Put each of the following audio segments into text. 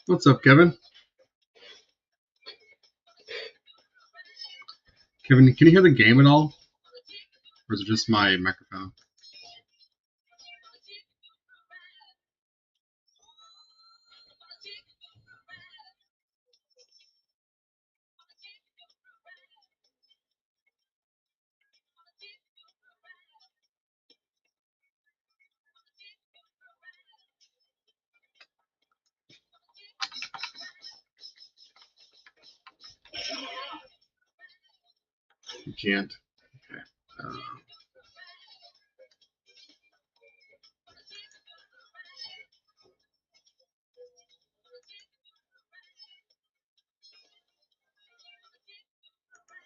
What's up, Kevin? Kevin, can you hear the game at all? Or is it just my microphone? You can't. Okay.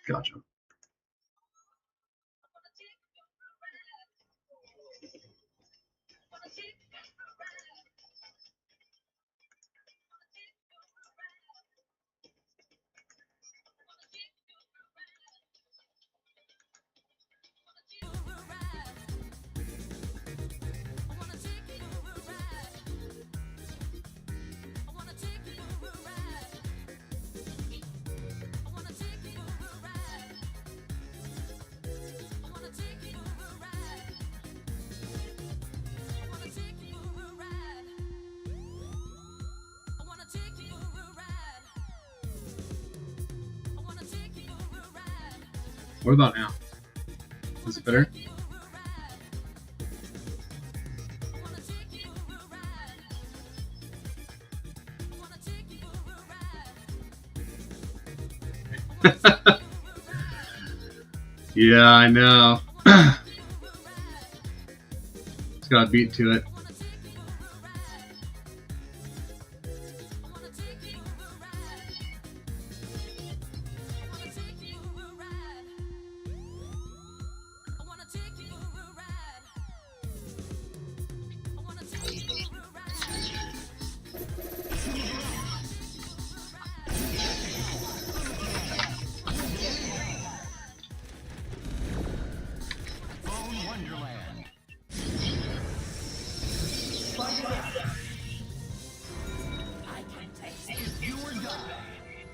Gotcha. What about now? Is it better? Yeah, I know. It's got a beat to it.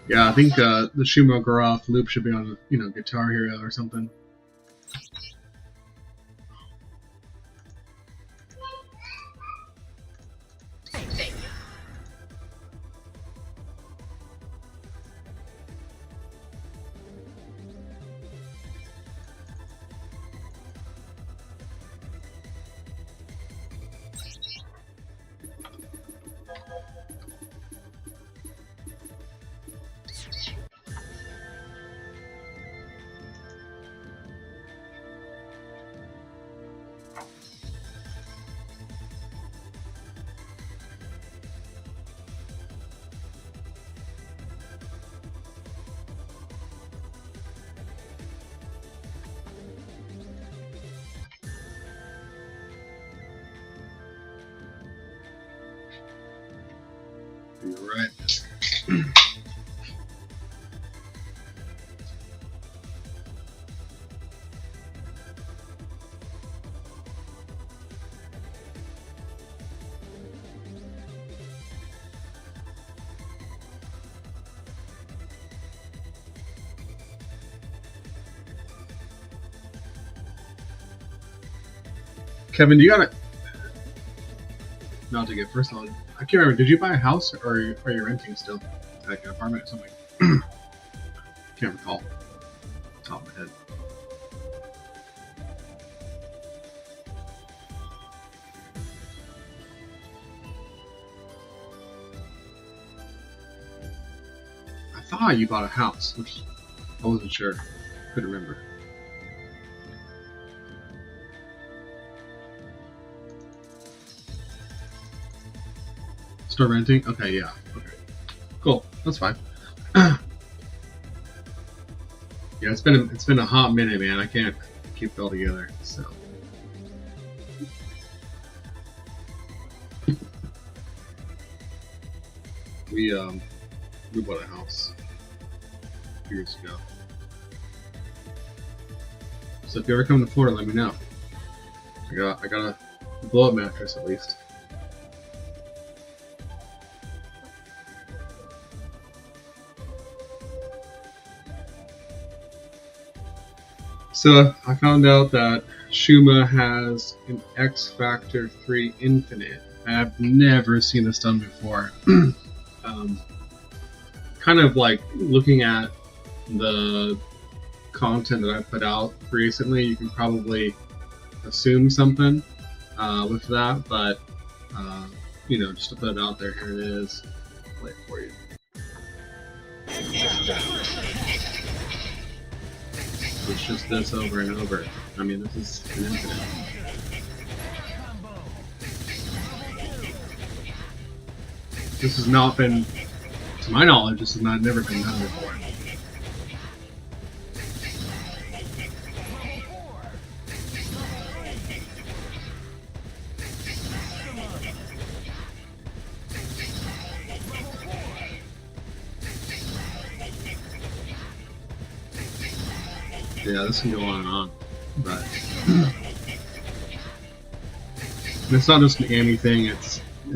Yeah, I think the Shumo Garoff loop should be on, Guitar Hero or something. You're right. Kevin, do you got it? Not to get personal. I can't remember. Did you buy a house or are you renting still? Like an apartment or something? Can't recall. Top of my head. I thought you bought a house, which I wasn't sure. Couldn't remember. Start renting? Okay, yeah. Okay. Cool. That's fine. Yeah, it's been a hot minute, man. I can't keep it all together, so. We bought a house a few years ago. So if you ever come to Florida, let me know. I got a blow-up mattress at least. So I found out that Shuma has an X Factor 3 Infinite. I've never seen this done before. Kind of like looking at the content that I put out recently, you can probably assume something with that, but you know, just to put it out there, here it is. I'll play it for you. It's just this over and over. I mean, this is an infinite. This has not been, to my knowledge, this has never been done before. Yeah, this can go on and on, but it's not just an Amy thing. It's you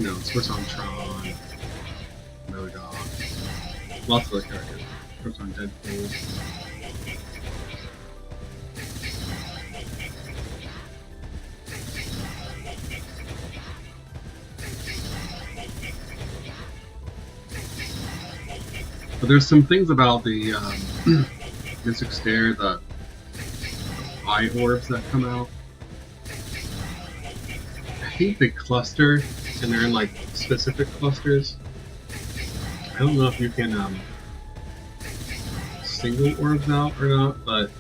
know, it's what's on Tron, Road Dog, lots of other characters. What's on Deadpool. But there's some things about the Mystic Stare, the eye orbs that come out. I think they cluster, and they're in like specific clusters. I don't know if you can single orbs out or not, but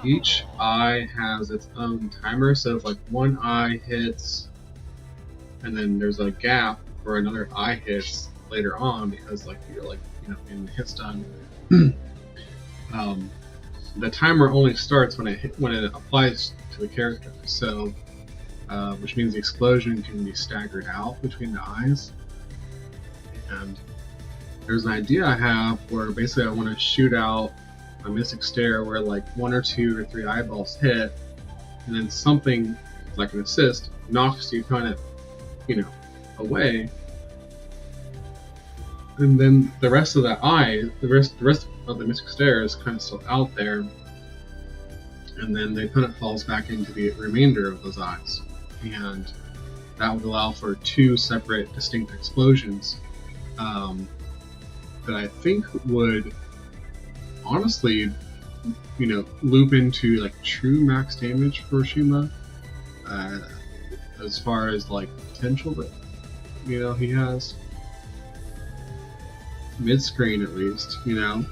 each eye has its own timer. So if like one eye hits, and then there's a gap where another eye hits later on, because like you're like, you know, in the hit stun. The timer only starts when it applies to the character, so which means the explosion can be staggered out between the eyes. And there's an idea I have where basically I want to shoot out a Mystic Stare where like 1 or 2 or 3 eyeballs hit, and then something like an assist knocks you kind of, you know, away. And then the rest of that eye, the rest of the Mystic Stare is kind of still out there, and then the opponent falls back into the remainder of those eyes, and that would allow for 2 separate, distinct explosions that I think would honestly, you know, loop into like true max damage for Shuma, as far as like potential that, you know, he has. Mid-screen at least, you know,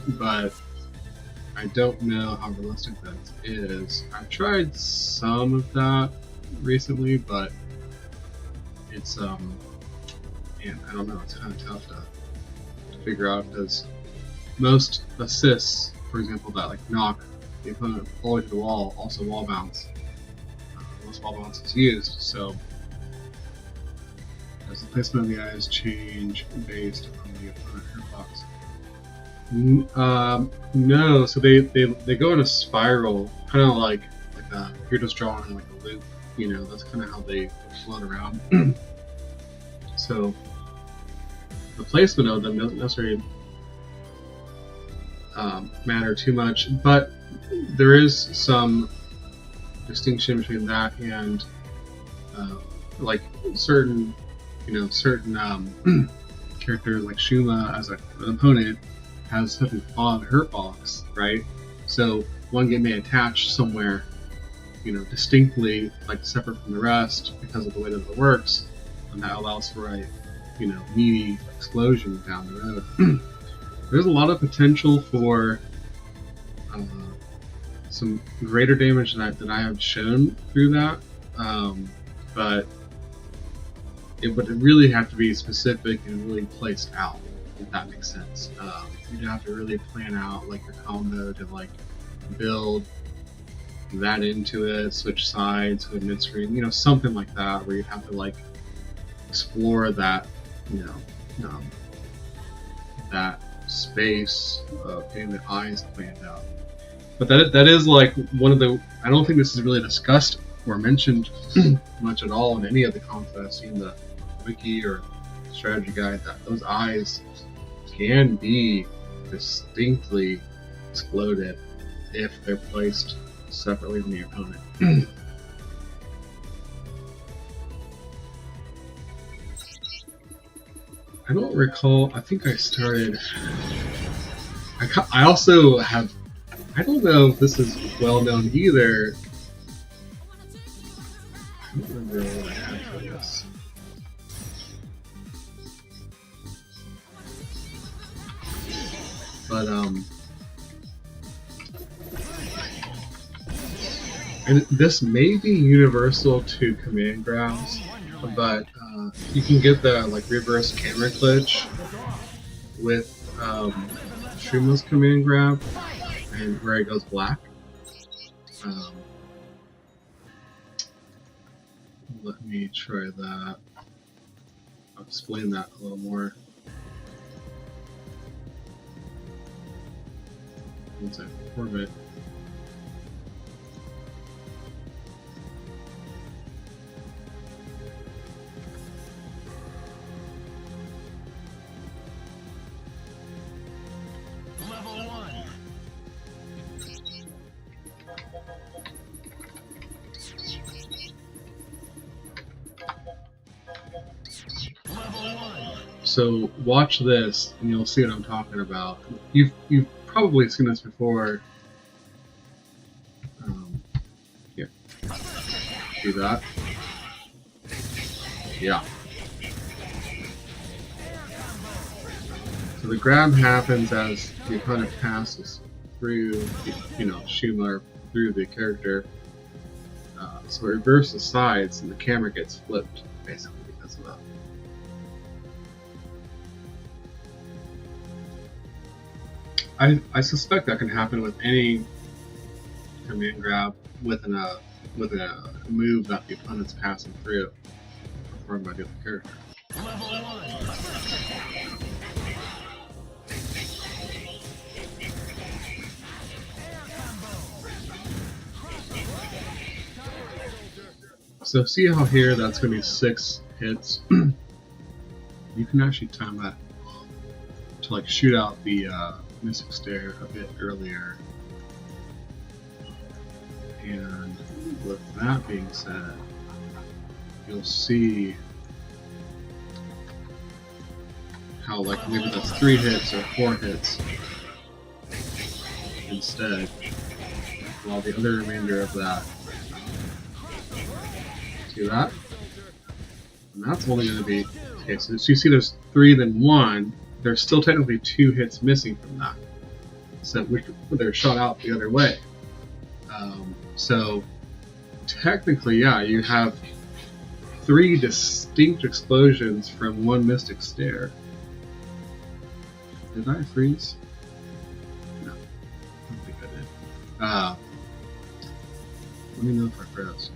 but I don't know how realistic that is. I've tried some of that recently, but it's man, I don't know, it's kind of tough to figure out, because most assists, for example, that like knock the opponent all the way to the wall, also wall bounce. Most wall bounce is used, so does the placement of the eyes change based on the opponent hitbox? No, so they go in a spiral, kind of like you're just drawing like a loop, you know, that's kind of how they float around. So the placement of them doesn't necessarily matter too much, but there is some distinction between that and like certain characters like Shuma as an opponent has something on her box, right? So one game may attach somewhere, you know, distinctly like separate from the rest because of the way that it works, and that allows for a meaty explosion down the road. There's a lot of potential for some greater damage that I have shown through that, but it would really have to be specific and really placed out, if that makes sense. You'd have to really plan out like your combo to like build that into it, switch sides with midstream, something like that, where you'd have to like explore that, that space of getting the eyes planned out. But that is like one of the. I don't think this is really discussed or mentioned much at all in any of the comments that I've seen, the wiki or strategy guide, that those eyes can be distinctly exploded if they're placed separately on the opponent. I don't recall. I think I started. I also have. I don't know if this is well known either. I don't remember what I had for this. But and this may be universal to command grabs, but you can get the like reverse camera glitch with Shuma's command grab, and where it goes black. Let me try that. I'll explain that a little more. Once I form it. So watch this, and you'll see what I'm talking about. You've probably seen this before. Here, see that? Yeah. So the grab happens as the opponent passes through, Shuma, through the character. So it reverses sides, and the camera gets flipped, basically, because of that. I suspect that can happen with any command grab with a move that the opponent's passing through, performed by the other character. So see how here that's going to be 6 hits. You can actually time that to like shoot out the Mystic Stare a bit earlier. And with that being said, you'll see how like maybe that's 3 hits or 4 hits instead, while the other remainder of that. See that? And that's only going to be, okay, so you see there's 3 then 1, there's still technically 2 hits missing from that. So they're shot out the other way. So technically, yeah, you have 3 distinct explosions from 1 Mystic Stare. Did I freeze? No, I don't think I did. Let me know if I froze.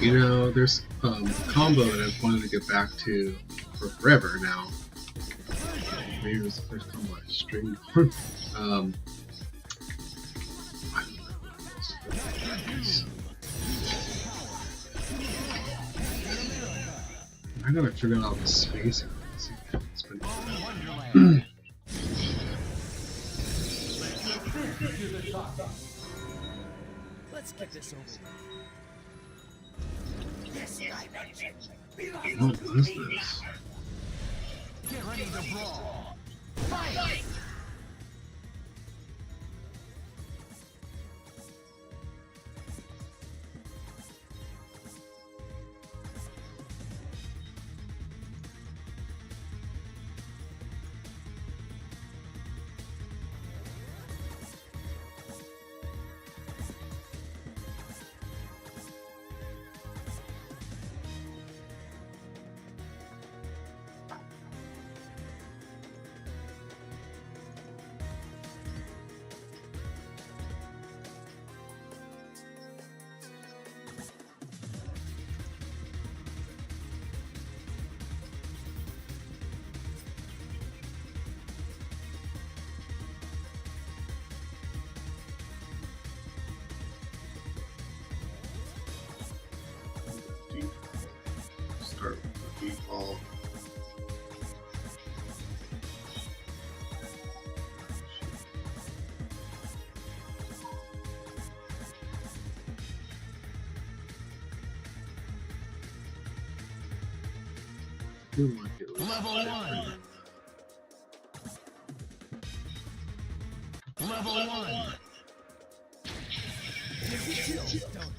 You know, there's a combo that I've wanted to get back to for forever now. Maybe it was the first combo I streamed on. I gotta figure out the spacing. It's been Let's get this over. What is this? Get ready to brawl. Fight! Start with the default. Level 1. Level 1. Level 1. First attack.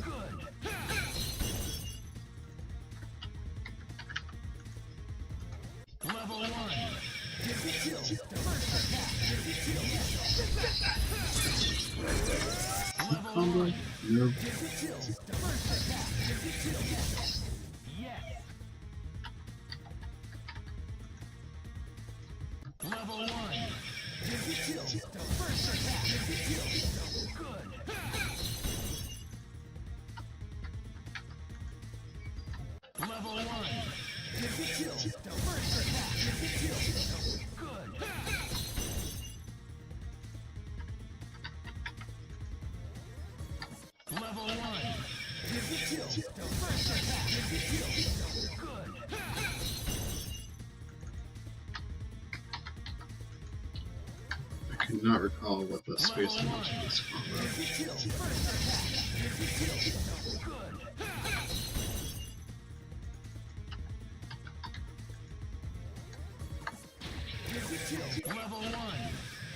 Good. Level 1. First attack. Level 1. Yep. First attack. Yes. Level 1. First attack. Good. Level 1. First attack. Good. Level 1. First attack. Good. I cannot recall what the spacing was in this combo. Level 1.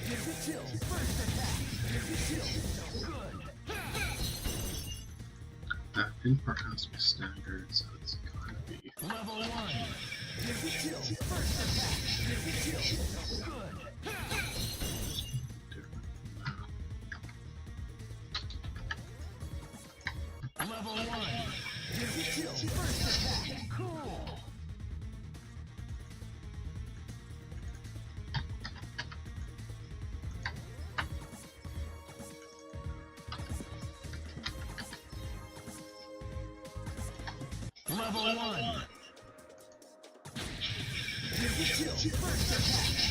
First attack. Good. That in part has to be standard, so it's gotta be. Level 1. First attack. Good. Level 1. First attack. Cool. Level 1. First attack.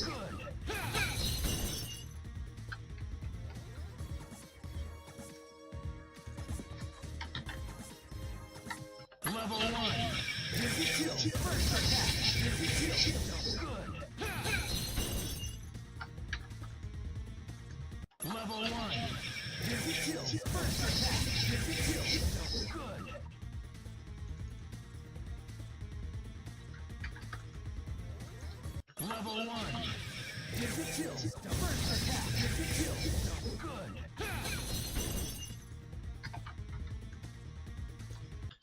Good. Level 1. Dizzy 2. First attack. Dizzy 2. Good. Level 1. Dizzy 2. First attack. Dizzy 2. Good. Level 1. Dizzy 2. First attack. Dizzy 2. Good.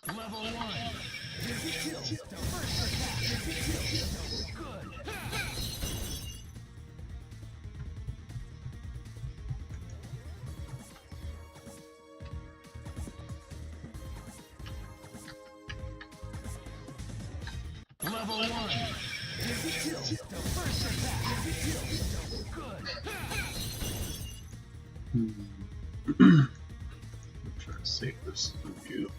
Level 1. Dizzy 2. First attack. Dizzy 2. Good. Level 1. Dizzy 2. First attack. Dizzy 2. Good. I'm trying to save this view.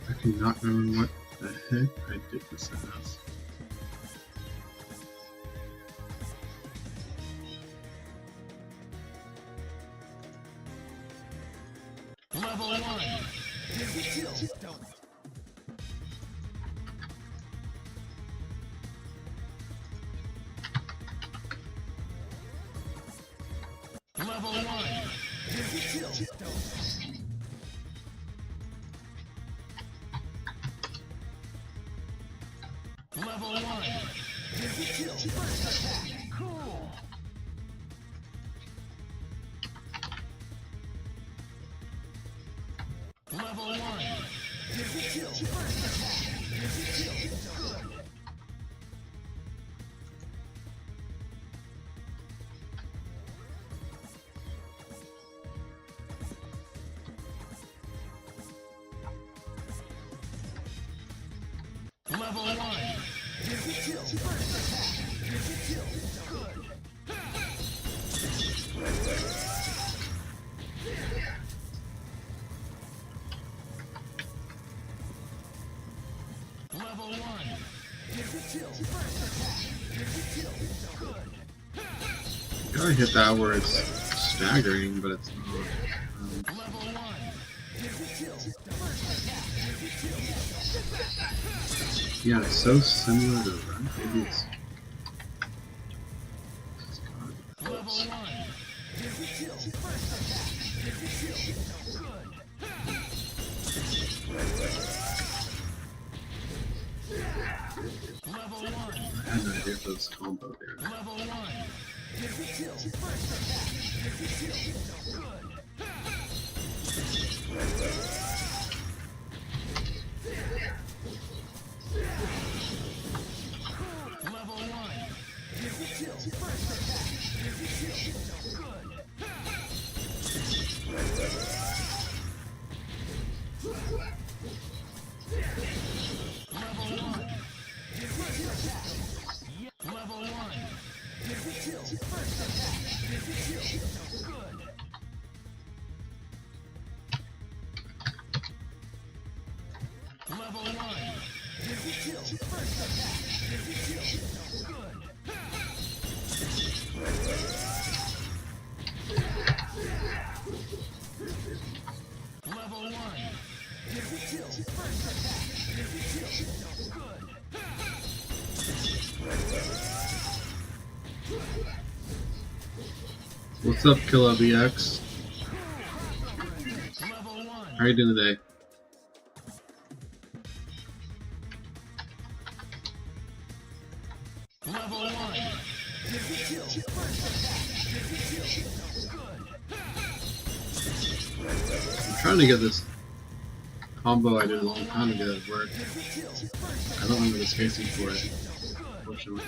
I do not know what the heck I did this as. Level 1. Dizzy 2. Level 1. Dizzy 2. Level 1. Dizzy 2. First attack. Cool. Level 1. Dizzy 2. First attack. Dizzy 2. Good. Level 1. Dizzy 2. First attack. Dizzy 2. Good. Level 1. Dizzy 2. First attack. Dizzy 2. Good. You gotta hit that where it's staggering, but it's not. Level 1. Dizzy 2. First attack. Dizzy 2. Yeah, it's so similar to that. Maybe it's Level 1. Dizzy 2. First attack. Dizzy 2. Good. Level 1. I had no idea if it was combo there. Level 1. Dizzy 2. First attack. Dizzy 2. Good. Level 1. Dizzy 2. First attack. Dizzy 2. Good. Level 1. Dizzy 2 attack. Level 1. Dizzy 2. First attack. Dizzy 2. Good. Level 1. Dizzy 2. First attack. Dizzy 2. Good. Level 1. Dizzy 2. First attack. Dizzy 2. Good. What's up, Killa BX? Level 1. How are you doing today? Level 1. Dizzy 2. First attack. Dizzy 2. Good. I'm trying to get this combo I did a long time ago to work. Dizzy 2. First I don't remember the spacing for it, unfortunately.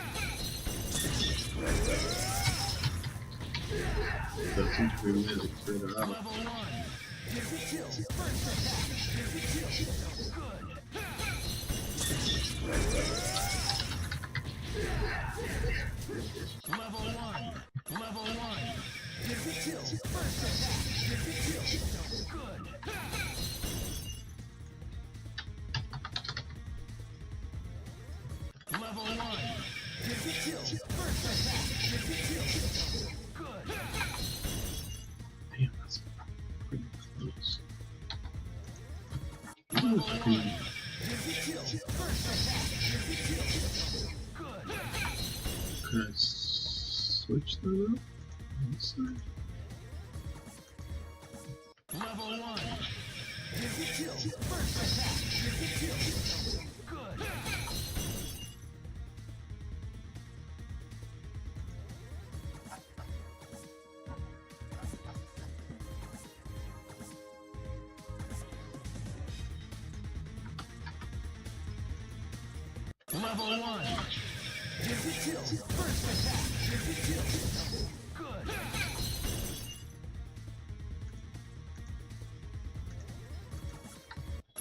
So it seems to be really further out. Level 1. Dizzy 2. First attack. Dizzy 2. Good. Level 1. Level 1. Chill. First attack. Chill. Good. Level 1. Chill. First attack. Chill. Good. Damn, that's pretty close. Level 1. Chill. First attack. Good. Could I switch that up? On this side? Level 1. Chill. First attack. Good. Level 1. Chill. First attack. Good.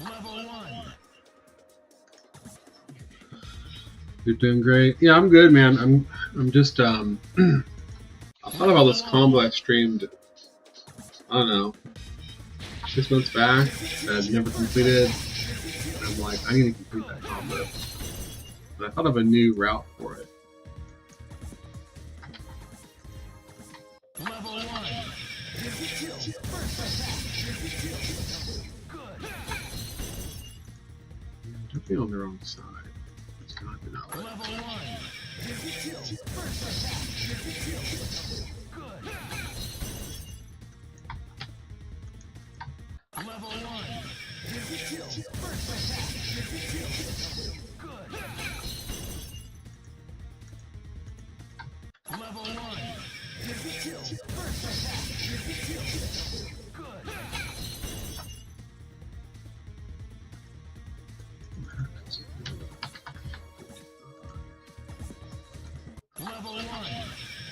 Level 1. You're doing great. Yeah, I'm good, man. I'm just I thought about this combo I streamed, I don't know, 6 months back that I'd never completed. And I'm like, I need to complete that combo. And I thought of a new route for it. Level 1. Chill. First attack. Good. I'm definitely on the wrong side. It's not good. Level 1. Chill. First attack. Good. Level 1. Chill. First attack. Good. Level 1. Chill. First attack. Good. Level 1. Chill. First attack. Good. Level 1.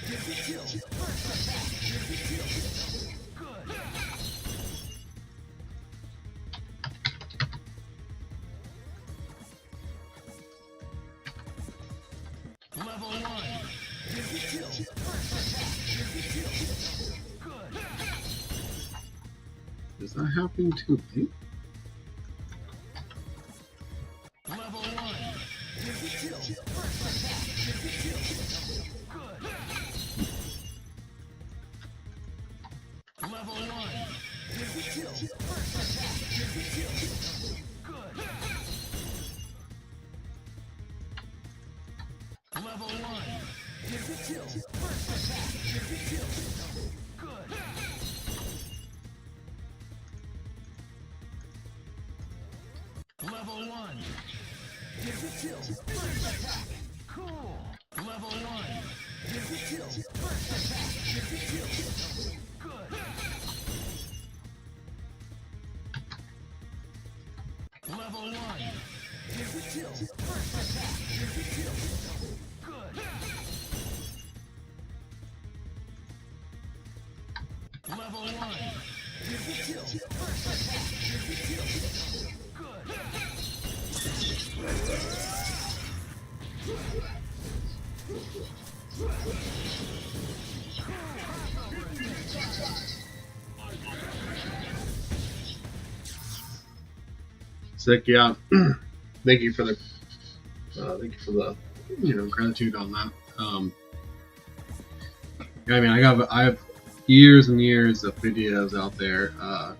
Chill. First attack. Good. Is that happening too late? Level 1. Chill. First attack. Good. Level 1. Chill. First attack. Good. Level 1. Chill. First attack. Good. Level 1. Chill. First attack. Cool. Level 1. Chill. First attack. Good. Level 1. Chill. First attack. Good. Level 1. Chill. First attack. Good. Sick, yeah. Thank you for the gratitude on that. Yeah, I mean, I have years and years of videos out there. I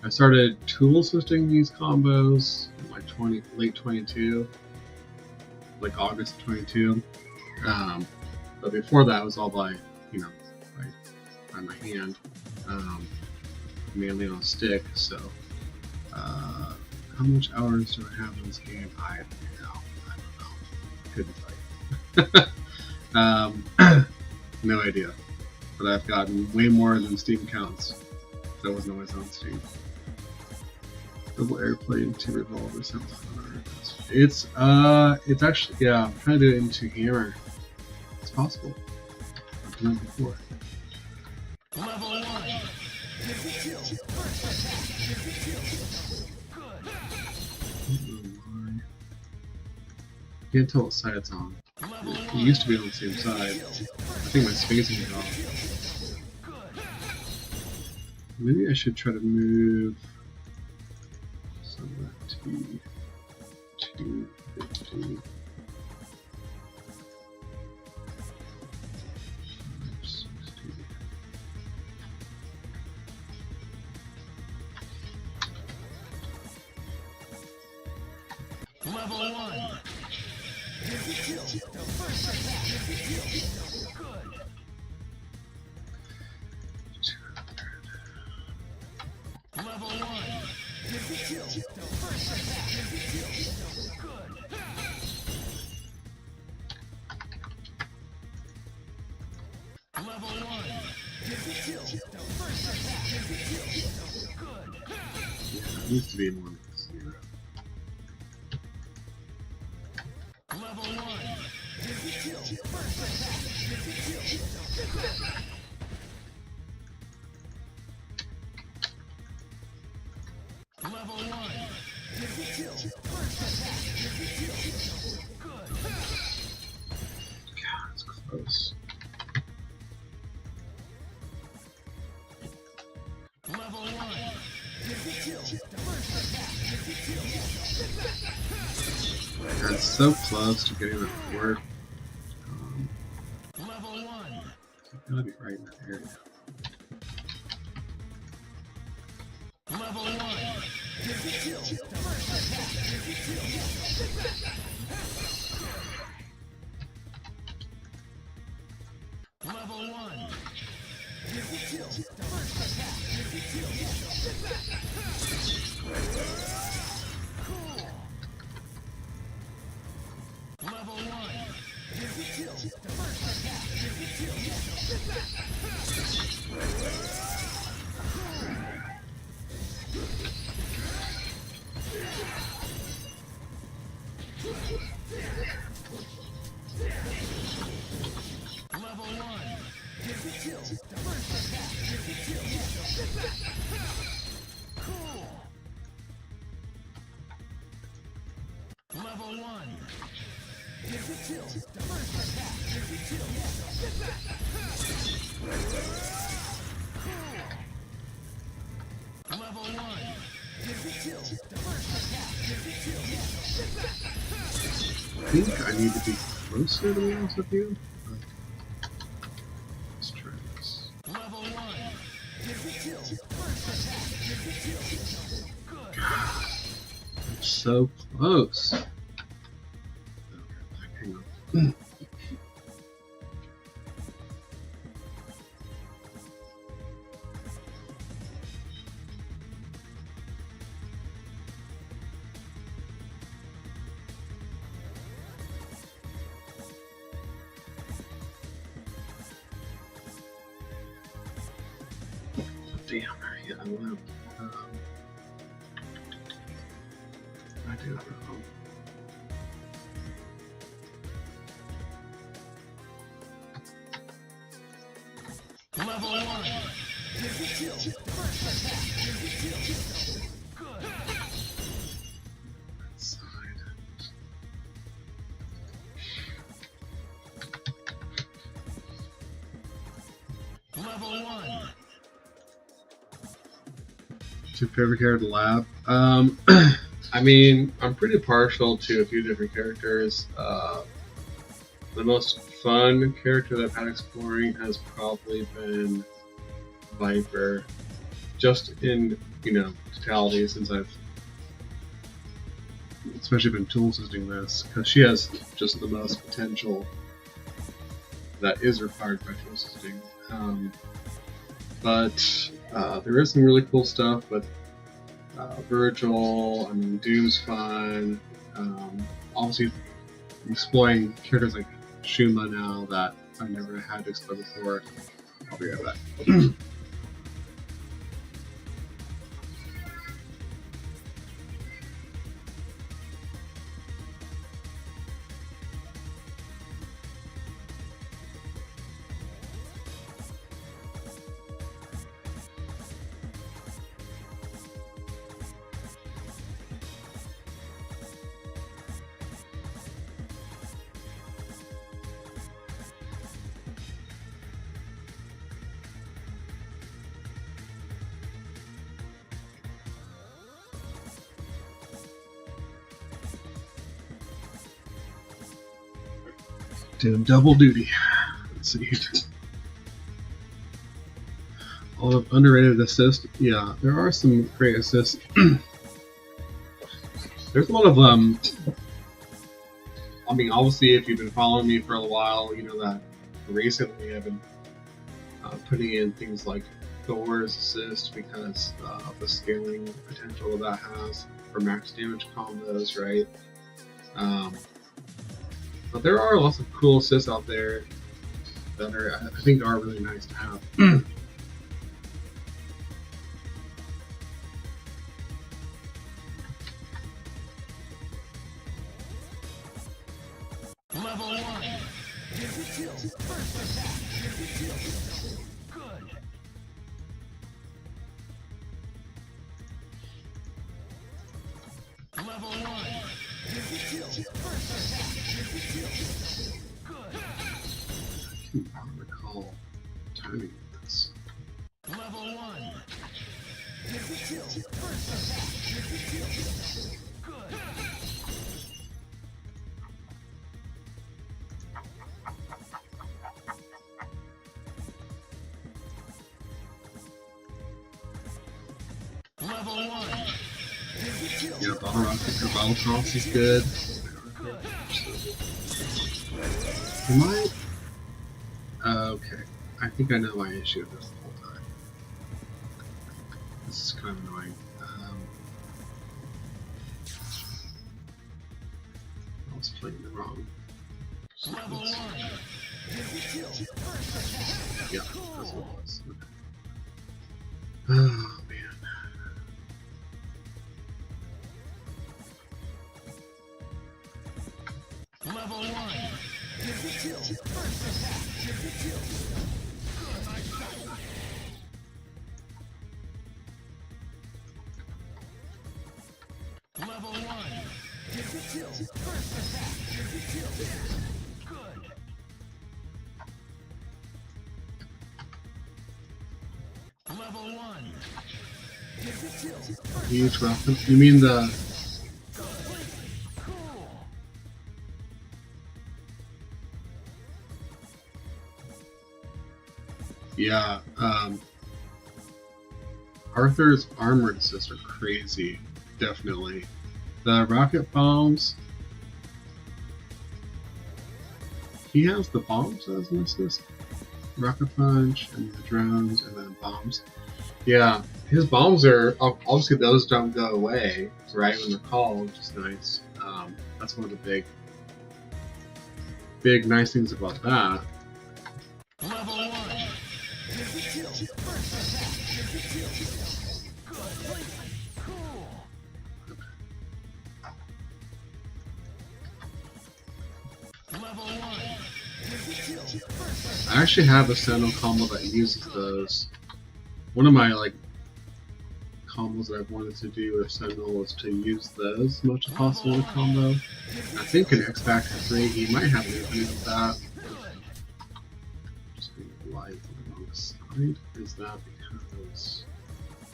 started tool assisting these combos in like late 22, like August 22. But before that, it was all by by my hand, mainly on a stick. So, how much hours do I have in this game? I don't know. Couldn't tell you. No idea. But I've gotten way more than Steam counts. That wasn't always on Steam. Double airplane, 2 revolvers, sounds hard. It's actually, yeah, I'm trying to do it into hammer. It's possible. I've done it before. Level 1. Chill. First attack. Good. I can't tell what side it's on. It used to be on the same side. I think my spacing is off. Maybe I should try to move some of that to 250. Level 1. Kill. The first attack. Good. Level 1. Kill. The first attack. Good. Level 1. Kill. The first attack. Good. Yeah, it needs to be more like 0. Level 1. Kill. First attack. Level 1. Kill. First attack. Good. God, it's close. Level 1. Kill. First attack. That's so close to getting it to work. Level 1. It's gotta be right in that area. Level 1. Kill. First attack. Level 1. Kill. First attack. Cool. Level 1. Kill. First attack. Level 1. Kill. First attack. Cool. Level 1. Kill. First attack. Cool. Level 1. Kill. First attack. I think I need to be closer, to be honest with you. Let's try this. Level 1. Kill. First attack. Good. I'm so close. Okay, hang on. Damn, yeah, I will. I do that wrong. Level 1. Kill. First attack. Good. That side. Level 1. Your favorite character in the lab? I mean, I'm pretty partial to a few different characters. The most fun character that I've had exploring has probably been Viper. Just in, totality, since I've especially been tool assisting this, because she has just the most potential that is required by tool assisting. But there is some really cool stuff with Virgil. I mean, Doom's fun. Obviously, exploring characters like Shuma now that I've never had to explore before. I'll be right back. Doing double duty. Let's see. All of underrated assists. Yeah, there are some great assists. There's a lot of I mean, obviously, if you've been following me for a while, you know that recently I've been putting in things like Thor's assist because of the scaling potential that has for max damage combos, right? But there are lots of cool assists out there that are, I think, are really nice to have. Level 1. Digital. First attack. Digital. Good. Level 1. Digital. First attack. Digital. Good. I can't recall timing this. Level 1. Digital. First attack. Digital. Good. Level 1. Yeah, Bottle Rocket or Bottle Toss is good. Am I? Okay. I think I know my issue with this the whole time. This is kind of annoying. I was playing the wrong. Level 1. Yeah, that's what it was. Okay. Oh man. Level 1. Digital. First attack. Digital. Level 1. Digital. First attack. Digital. Good. Level 1. Digital. Huge weapon. You mean the? Cool. Yeah. Arthur's armored assists are crazy. Definitely. The rocket bombs. He has the bombs as an assist. Rocket punch and the drones and then bombs. Yeah, his bombs are obviously those don't go away right when they're called, which is nice. That's one of the big nice things about that. Level 1. Digital. First attack. Digital. Good. Cool. Level 1. Digital. First attack. I actually have a Sentinel combo that uses those. One of my combos that I've wanted to do with Sentinel was to use those as much as possible in a combo. I think in X Factor 3 he might have an infinite of that. Just being live on the wrong side. Is that because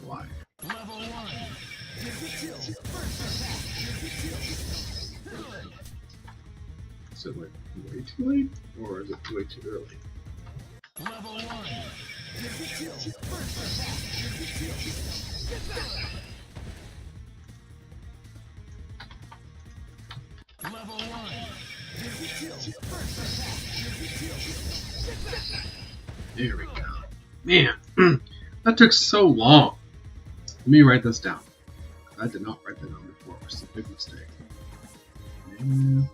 why? Level 1. Digital. First attack. Digital. Good. Is it way too late? Or is it way too early? Level 1. Digital. First attack. Digital. Level 1. Digital. First attack. Digital. There we go. Man, that took so long. Let me write this down. I did not write that down before, which is a big mistake. Man.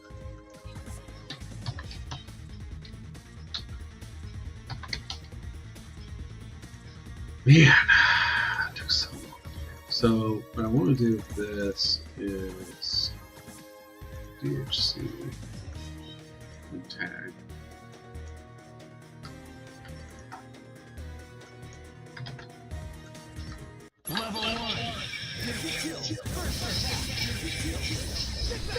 Man, that took so long. So, what I want to do with this is DHC and tag. Level 1. Digital. First attack. Digital.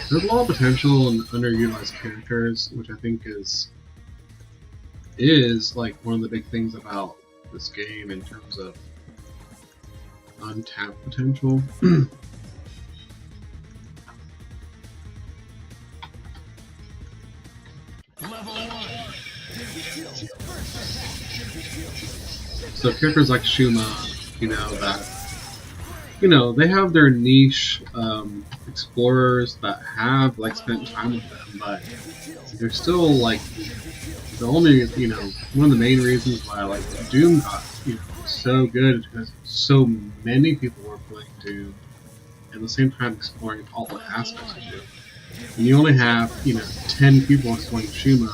There's a lot of potential in underutilized characters, which I think is like one of the big things about this game in terms of untapped potential. Level 1. So characters like Shuma, that they have their niche explorers that have spent time with them, but they're still the only one of the main reasons why Doom got so good is because so many people were playing Doom at the same time exploring all the aspects of Doom. And you only have 10 people exploring Shuma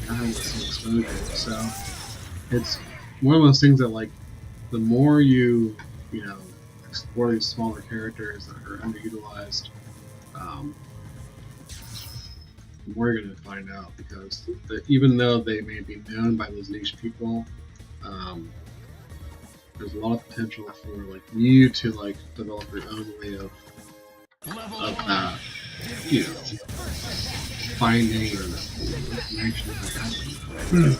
and having some exposure, so it's one of those things that the more you explore these smaller characters that are underutilized, the more you're going to find out, because even though they may be known by those niche people, there's a lot of potential for you to develop your own way of that, finding or information that happened.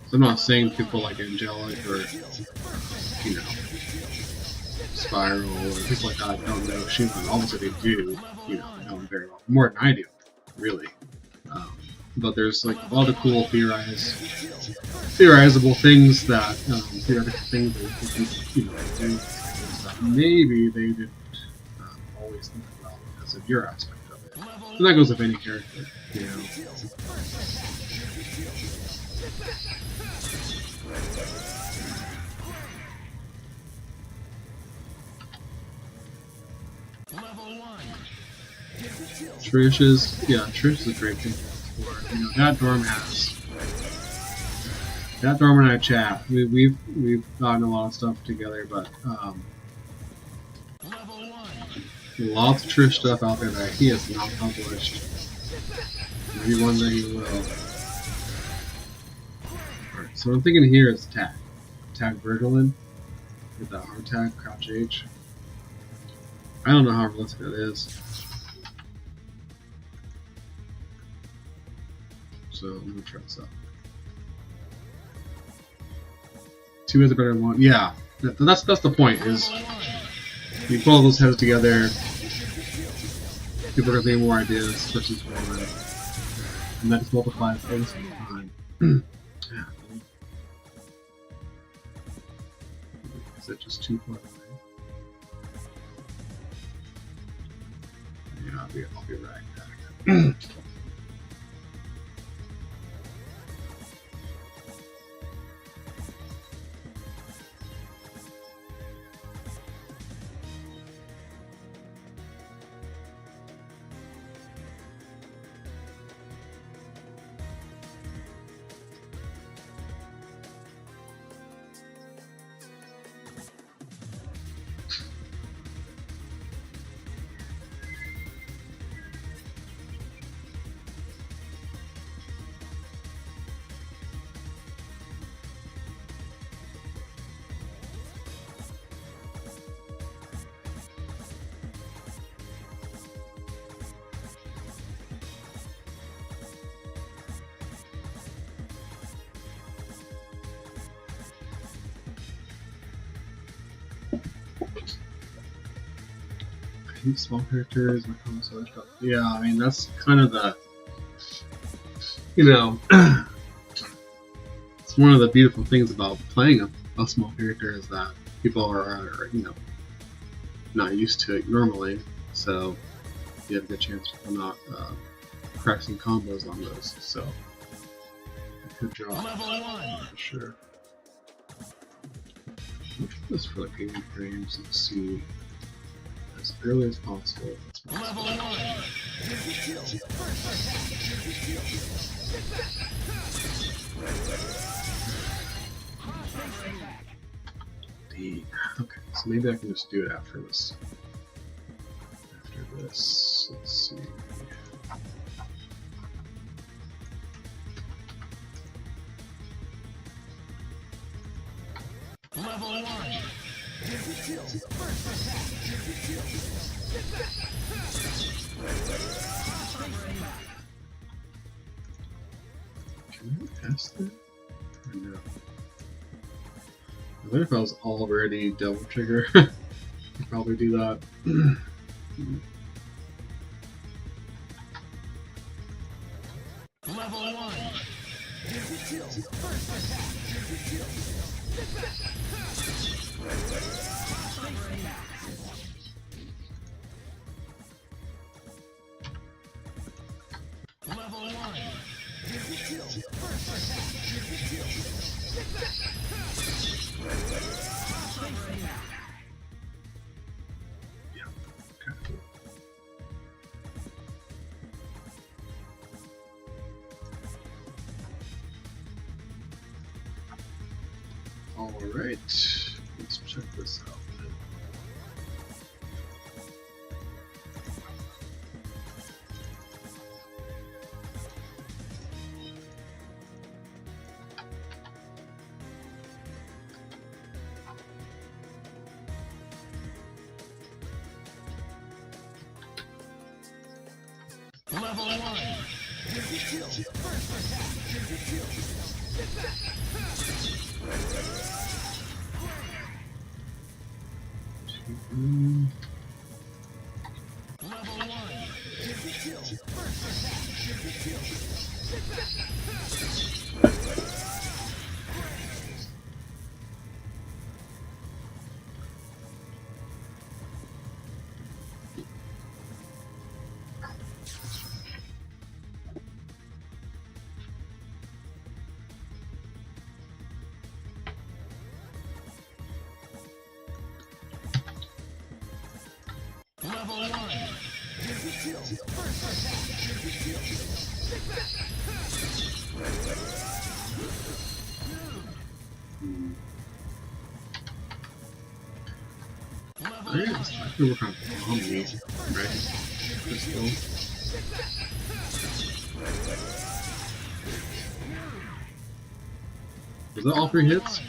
So I'm not saying people like Angelic or Spiral or people like that don't know Shuma. Obviously they do, know him very well, more than I do, really. But there's a lot of cool theorizable things that theoretical things that they do that maybe they didn't always think about because of your aspect of it. And that goes with any character, Trish is a great thing to explore. That dorm and I chat. We've gotten a lot of stuff together, but lots of Trish stuff out there that he has not published. Maybe one day he will. Alright, so what I'm thinking here is tag. Tag Virgilin. Get that hard tag, crouch H. I don't know how realistic that is. So I'm gonna try this out. 2 is better than 1. Yeah, that's the point. Is you put all those heads together, people are gonna think more ideas versus 1, and that just multiplies every single time. Yeah. Is it just too far away? Yeah, I'll be right back. Small characters, yeah, I mean that's kind of the it's one of the beautiful things about playing a small character is that people are not used to it normally, so you have a good chance of not cracking combos on those, so it could drop for sure. I'll try this for 80 frames and see as early as possible. Level 1. Okay, so maybe I can just do it after this. Let's see. Level 1. Can I pass that? Or no? I wonder if I was already double trigger. I'd probably do that. Level 1. First attack. Yeah. Okay. All right. Let's check this out. Level 1. First attack. Level 1. First Level 1. First I guess I could work on Omni, right? Crystal. Was that all 3 hits? No.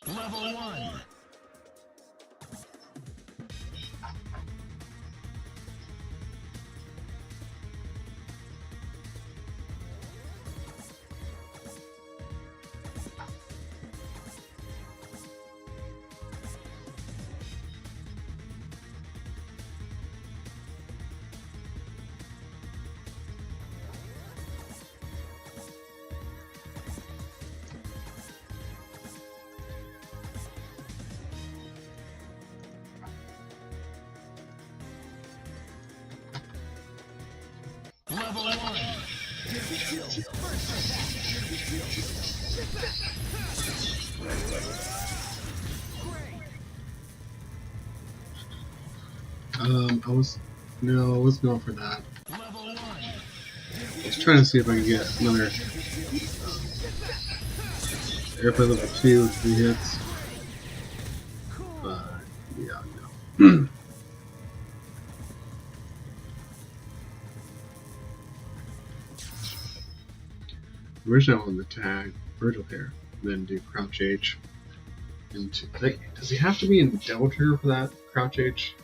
Level 1. Level 1. First attack. I was going for that. Level 1. I was trying to see if I could get another airplane level 2 with 3 hits. But yeah, no. Originally I wanted to tag Virgil here, then do Crouch H. Does he have to be in Devil Trigger for that Crouch H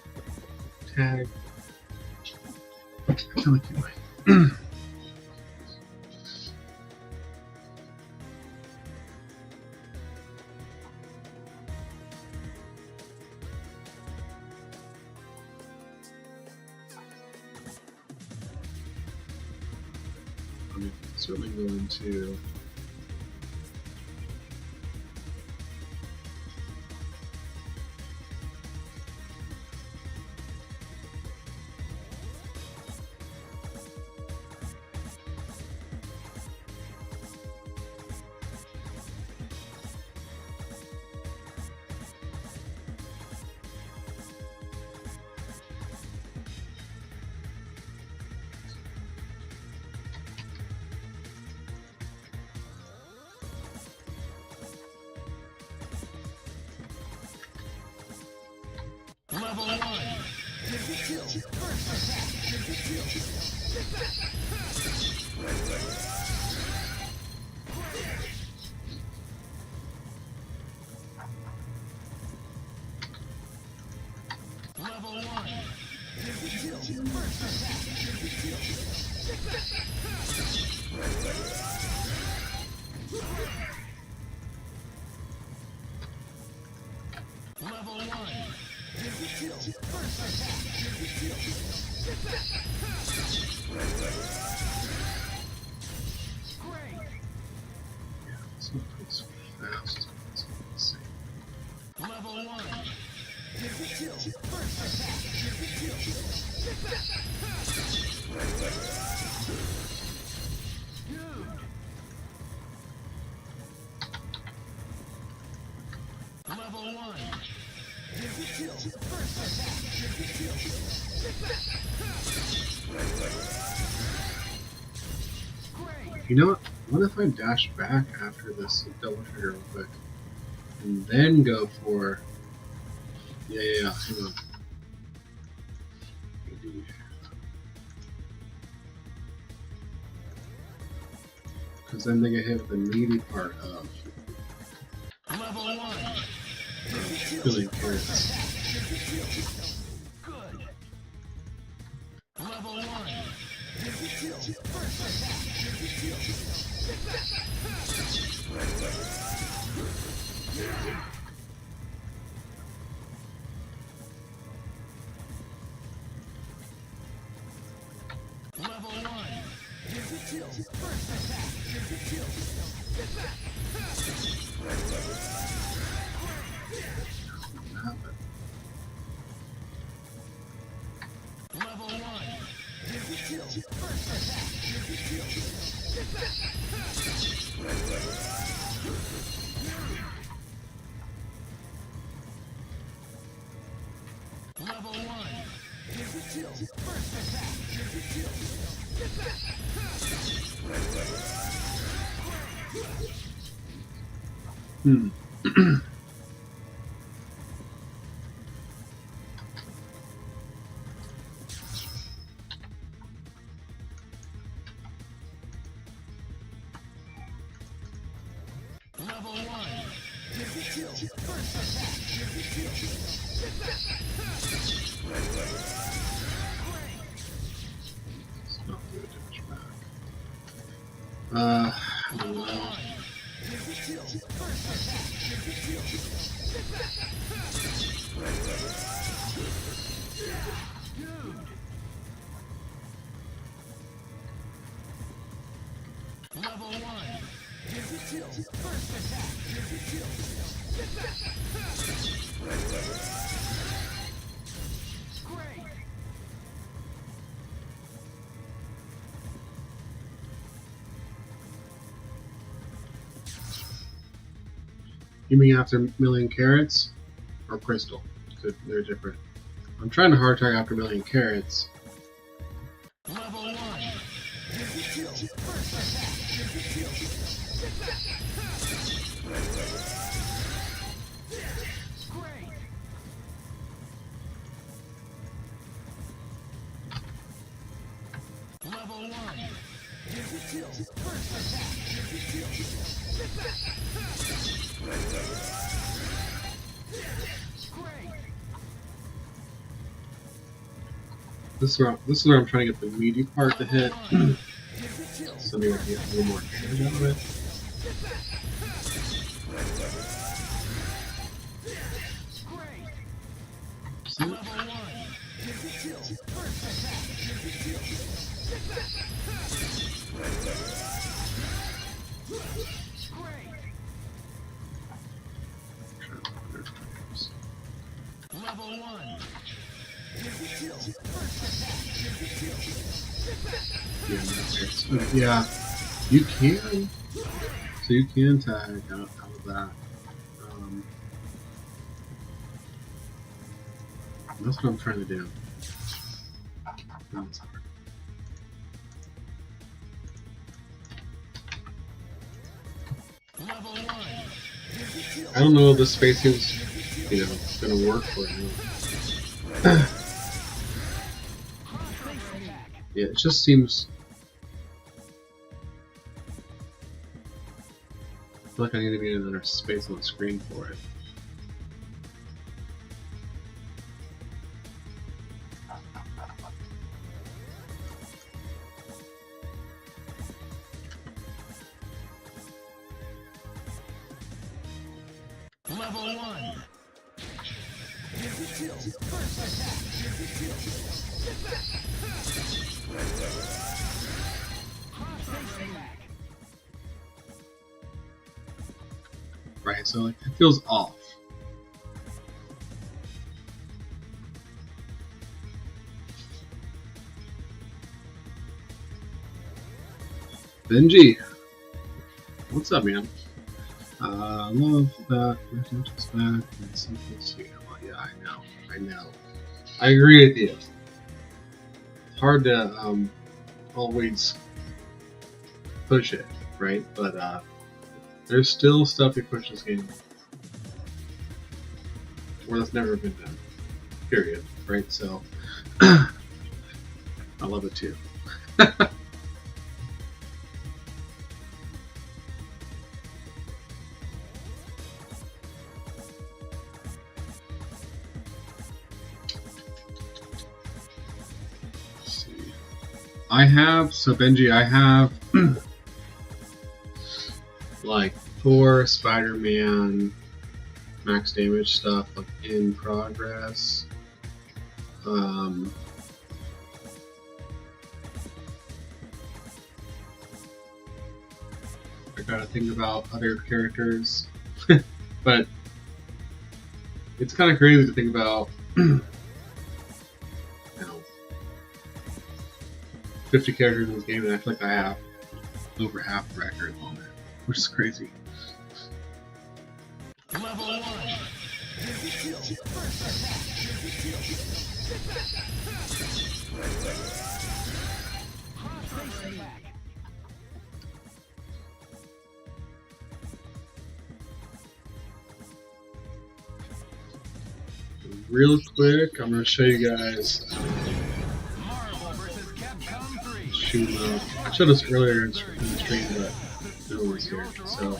tag? I feel like he might. I'm certainly going to. Level 1. First attack. Level 1. Kill. First attack. Level 1. Kill. First attack. Great. Yeah, it's not quite so fast. Let's see. Level 1. Kill. First attack. Dude. Level 1. Kill. First attack. Great. You know what? What if I dash back after this double trigger real quick? And then go for... Yeah, hang on. Because then they get hit with the meaty part of Level 1. killing carrots. Good. Level 1. Kill. First attack. Level 1. Kill. First attack. Level 1. Kill. First attack. Level 1. Kill. First attack. Level 1. Kill. First attack. It's not good to dash back. I don't know. Kill. First attack. Dude. Level 1. Kill. First attack. Great. You mean after million carrots or crystal? Because they're different. I'm trying to hard target after million carrots. Level 1. Kill. First attack. Great. Level 1. Kill. First attack. Great. This is where I'm trying to get the meaty part to hit. So maybe I can get a little more damage out of it. Great. See? Level 1. Kill. First attack. Great. Level 1. Kill. First attack. Yeah, you can. So you can tag out of that. That's what I'm trying to do. That's hard. Level 1. I don't know if this spacing's, gonna work for it. Yeah, it just seems feel like I need to be in another space on the screen for it. Level 1. First attack. Right, so like it feels off. Benji, what's up, man? I love that. Just back and simplicity. Well, yeah, I know. I agree with you. It's hard to always push it, right? But there's still stuff you push this game where that's never been done. Period. Right? So I love it too. Benji, I have like 4 Spider-Man max damage stuff like in progress. I gotta think about other characters, but it's kind of crazy to think about. 50 characters in this game, and I feel like I have over half the record on it, which is crazy. Level 1. Real quick, I'm going to show you guys shoot mode. I showed this earlier in the stream, but no one's here. So,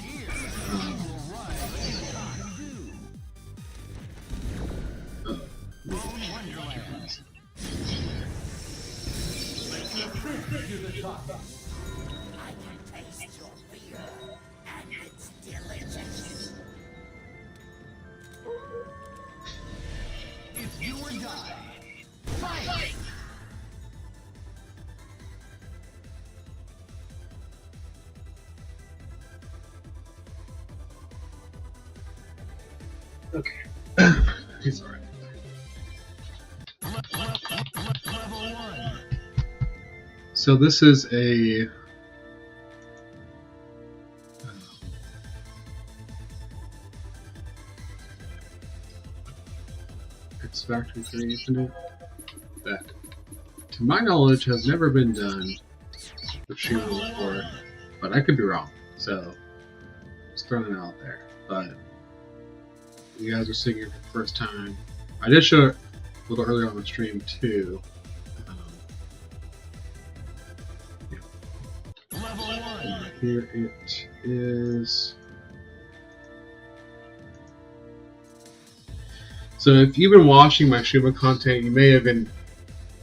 It's you or die. Fight! okay. He's alright. Level 1. So this is a X-Factor 3 Infinite that, to my knowledge, has never been done with Shima before, but I could be wrong, so just throwing it out there. But you guys are seeing it for the first time. I did show it a little earlier on the stream too. Level 1. Here it is. So if you've been watching my Shuma content, you may have been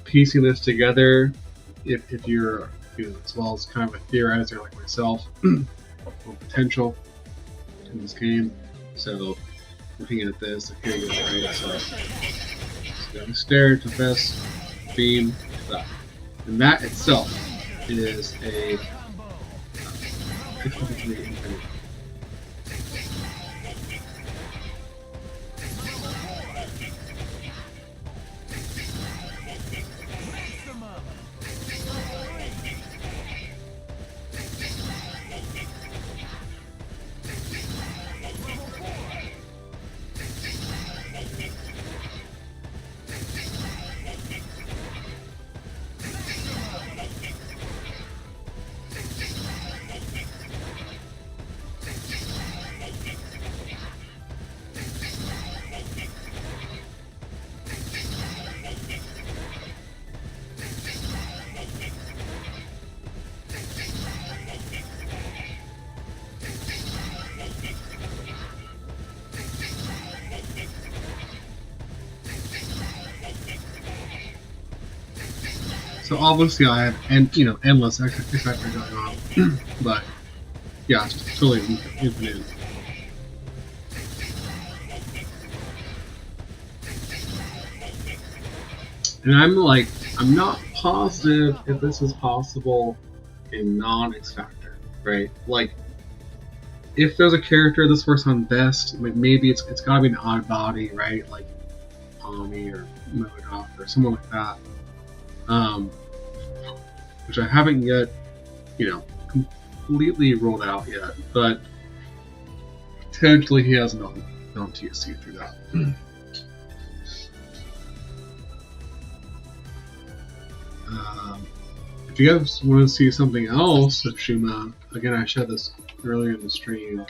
piecing this together. If you're, as well as kind of a theorizer like myself, on potential in this game. So looking at this, here you go, right? So you got the stare to fist, beam, that, and that itself is a 53 infinite. So obviously I have endless effector going on, but yeah, it's totally infinite. And I'm not positive if this is possible in non-X Factor, right? Like, if there's a character this works on best, maybe it's gotta be an odd body, right? Like Tommy or Modoc or someone like that. Which I haven't yet, completely rolled out yet, but potentially he has no TSC through that. If you guys want to see something else of Shuma, again, I showed this earlier in the stream.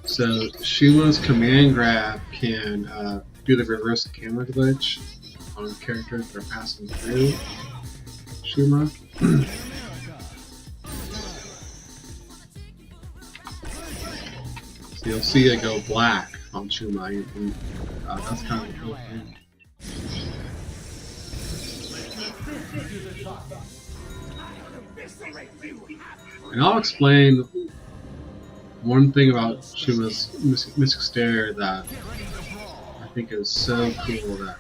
So Shuma's command grab can do the reverse camera glitch on characters that are passing through Shuma. So you'll see it go black on Shuma, and that's kind of a cool thing. And I'll explain one thing about Shuma's Mystic Stare that I think is so cool that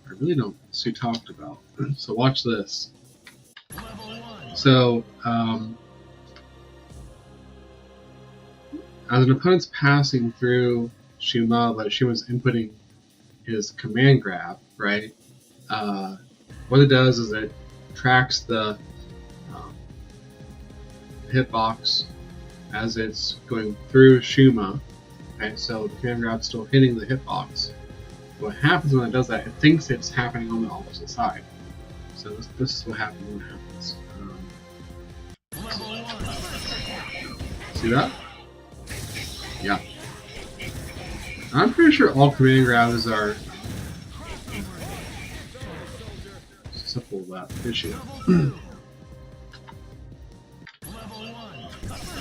I really don't see talked about. So watch this. So as an opponent's passing through Shuma, but Shuma's inputting his command grab, right? What it does is it tracks the hitbox as it's going through Shuma. Okay, so the command grab's still hitting the hitbox. What happens when it does that? It thinks it's happening on the opposite side. So this is what happens when it happens. See that? Yeah. I'm pretty sure all command grabs are simple that issue.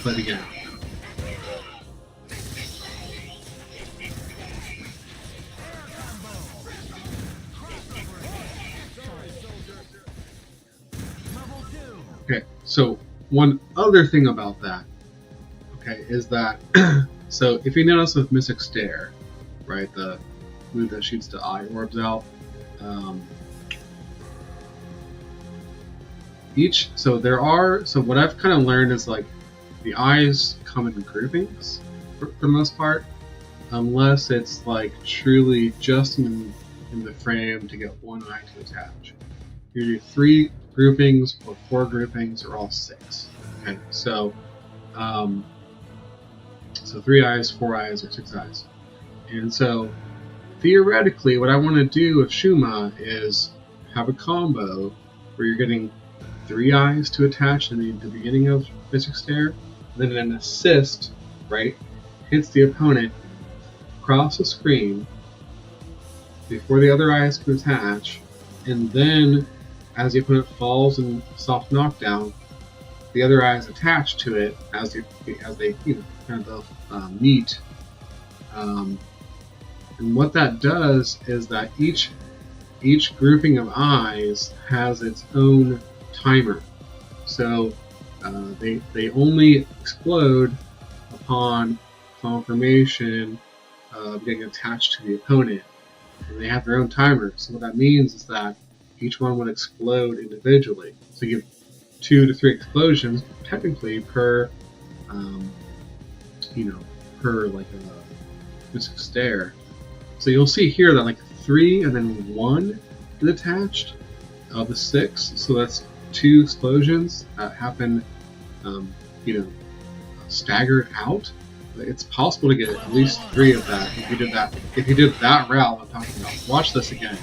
Play it again. Okay, so one other thing about that, okay, is that so if you notice with Mystic Stare, right, the move that shoots the eye orbs out, so what I've kind of learned is like the eyes come in groupings for the most part, unless it's like truly just in the frame to get one eye to attach. Usually 3 groupings or 4 groupings or all 6. Okay, so 3 eyes, 4 eyes, or 6 eyes. And so theoretically, what I want to do with Shuma is have a combo where you're getting 3 eyes to attach in the beginning of Mystic Stare, then an assist, right, hits the opponent across the screen before the other eyes can attach, and then as the opponent falls in soft knockdown, the other eyes attach to it as they kind of meet. And what that does is that each grouping of eyes has its own timer. So they only explode upon confirmation of getting attached to the opponent, and they have their own timer. So what that means is that each one would explode individually. So you have 2 to 3 explosions technically per per like a Mystic Stare. So you'll see here that like 3 and then 1 is attached of the 6. So that's 2 explosions that happen, staggered out. It's possible to get at least 3 of that if you did that. If you did that route I'm talking about. Watch this again.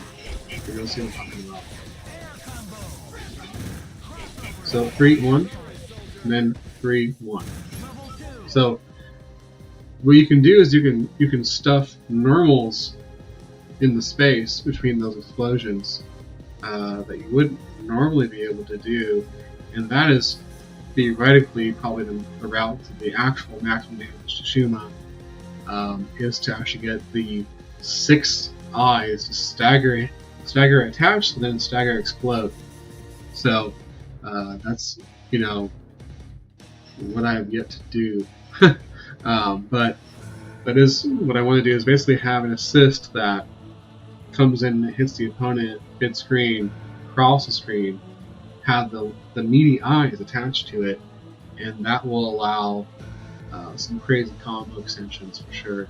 You're gonna see what I'm talking about. So 3, 1, and then 3, 1. So what you can do is you can stuff normals in the space between those explosions that you wouldn't normally be able to do, and that is theoretically probably the route to the actual maximum damage to Shuma, is to actually get the 6 eyes to stagger stagger attach, and then stagger explode. So that's, you know, what I have yet to do. But that is what I want to do, is basically have an assist that comes in, hits the opponent mid-screen, across the screen, have the meaty eyes attached to it, and that will allow some crazy combo extensions for sure.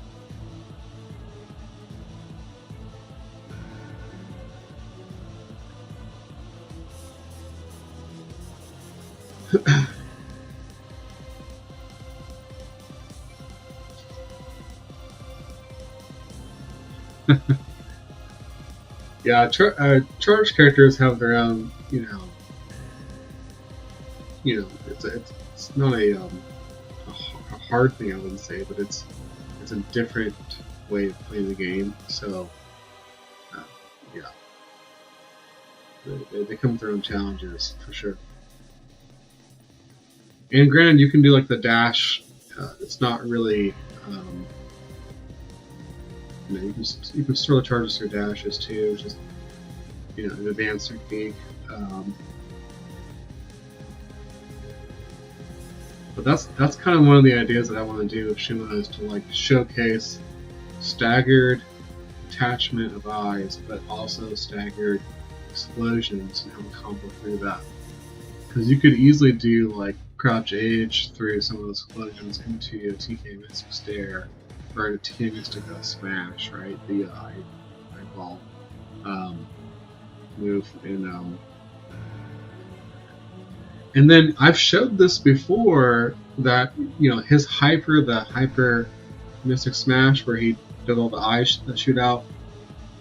Yeah, charged characters have their own, it's not a hard thing, I wouldn't say, but it's a different way of playing the game. So, yeah, they come with their own challenges for sure. And granted, you can do like the dash. It's not really, you can store the charges through dashes too, just an advanced technique. But that's kind of one of the ideas that I want to do with Shima, is to like showcase staggered attachment of eyes, but also staggered explosions and have a combo through that. Because you could easily do like crouch age through some of those explosions into a TK Mystic Stare or a TK Mystic Smash, right? The eyeball move. And then I've showed this before, that his the hyper Mystic Smash, where he does all the eyes that shoot out,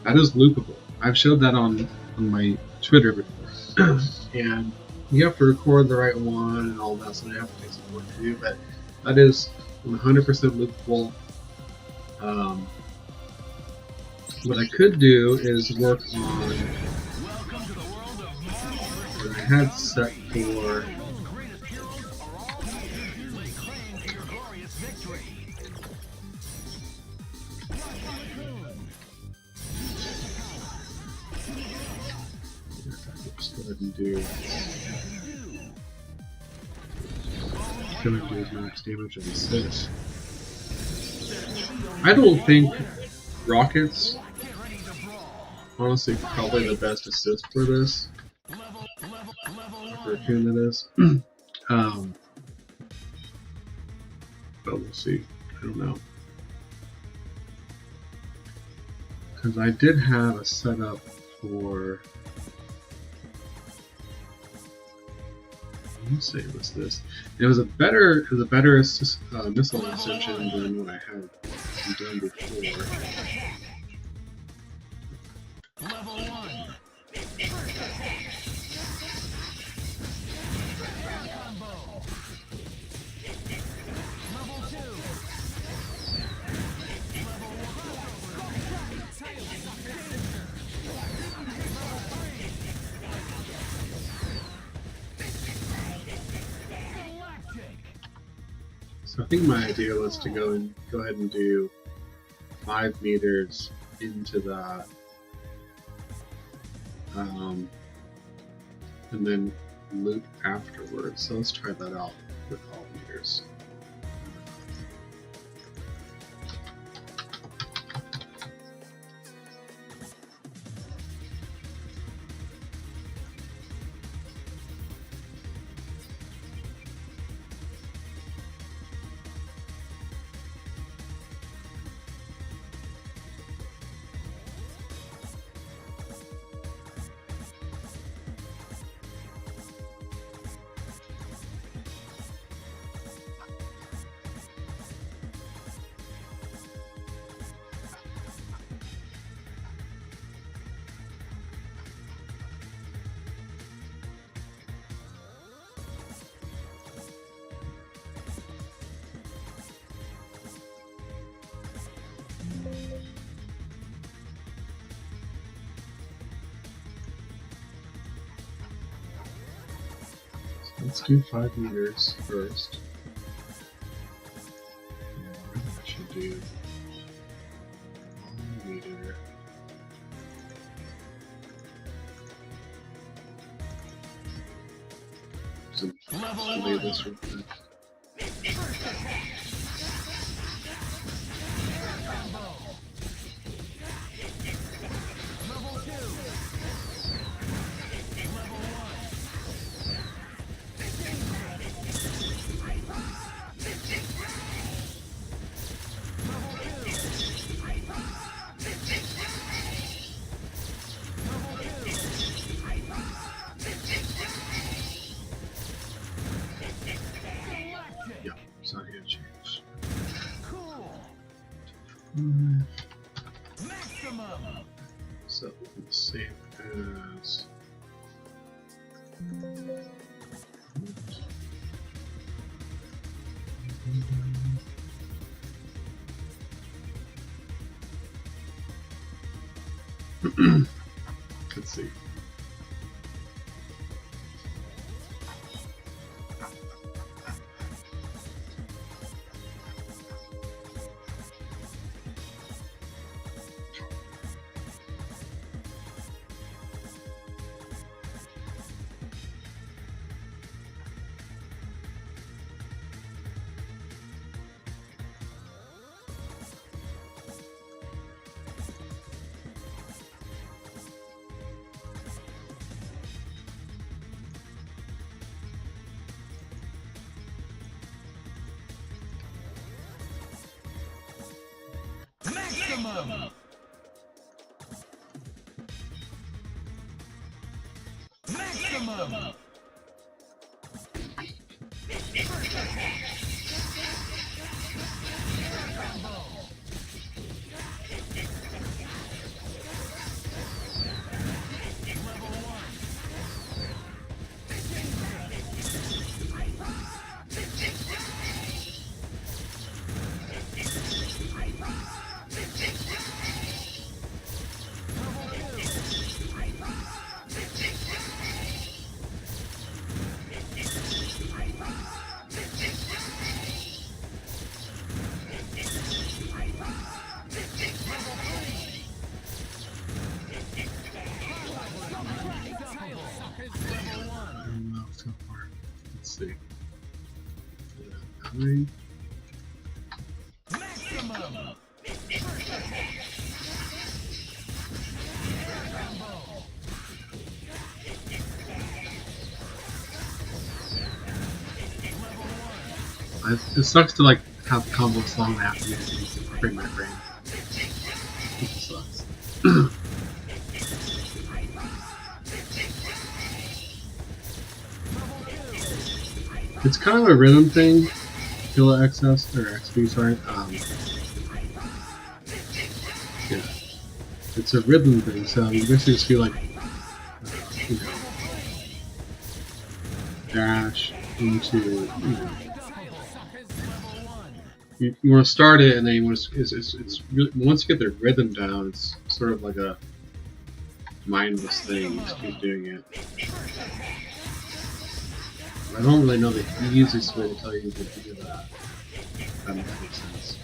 that is loopable. I've showed that on my Twitter before. And you have to record the right one and all that, so you have to take some work to do, but that is 100% loopable. What I could do is work on what I had set for just go ahead and do max damage of assist. I don't think rockets, honestly, probably the best assist for this. For Raccoon, that is. But we'll see. I don't know. Because I did have a setup for. Let me say it was this. It was a better missile extension than what I had done before. Level 1. Combo. Level 2. So I think my idea was to go ahead and do 5 meters into that, and then loop afterwards. So let's try that out with all meters. Let's do 5 meters first. I think I should do 1 meter. delete this real quick. Yeah, it's not gonna change. So let's save as let's see. Maximum! Maximum! So far, let's see. Three. Maximum! It sucks to like have combos long and have to use to bring my brain. It sucks. It's kind of a rhythm thing, Killa XS or XP, sorry. Yeah, it's a rhythm thing. So you basically just feel like, you know, dash into, you want to start it, and then you want to. It's really, once you get the rhythm down, it's sort of like a mindless thing. You just keep doing it. I don't really know the easiest way to tell you to do that. If that makes any sense.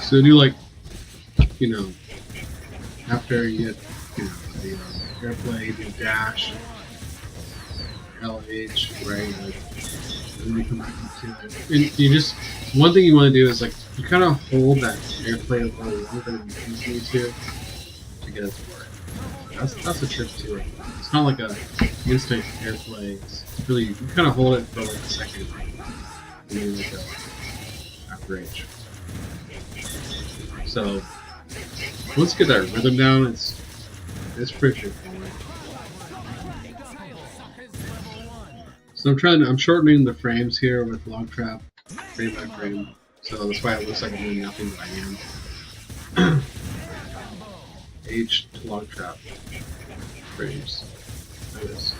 So do like, you know, after you get, you know, the airplay, the dash, LH, right? Like, and then you come back into it. And you just, one thing you want to do is like, you kind of hold that airplay a little longer than you usually need to get it to work. That's a trick to it. It's not like a instant airplay. It's really, you kind of hold it for like a second, and then like a after H. So once you get that rhythm down, it's pretty straightforward. So I'm shortening the frames here with log trap frame by frame. So that's why it looks like I'm doing nothing, but I am. H to long trap frames. There it is.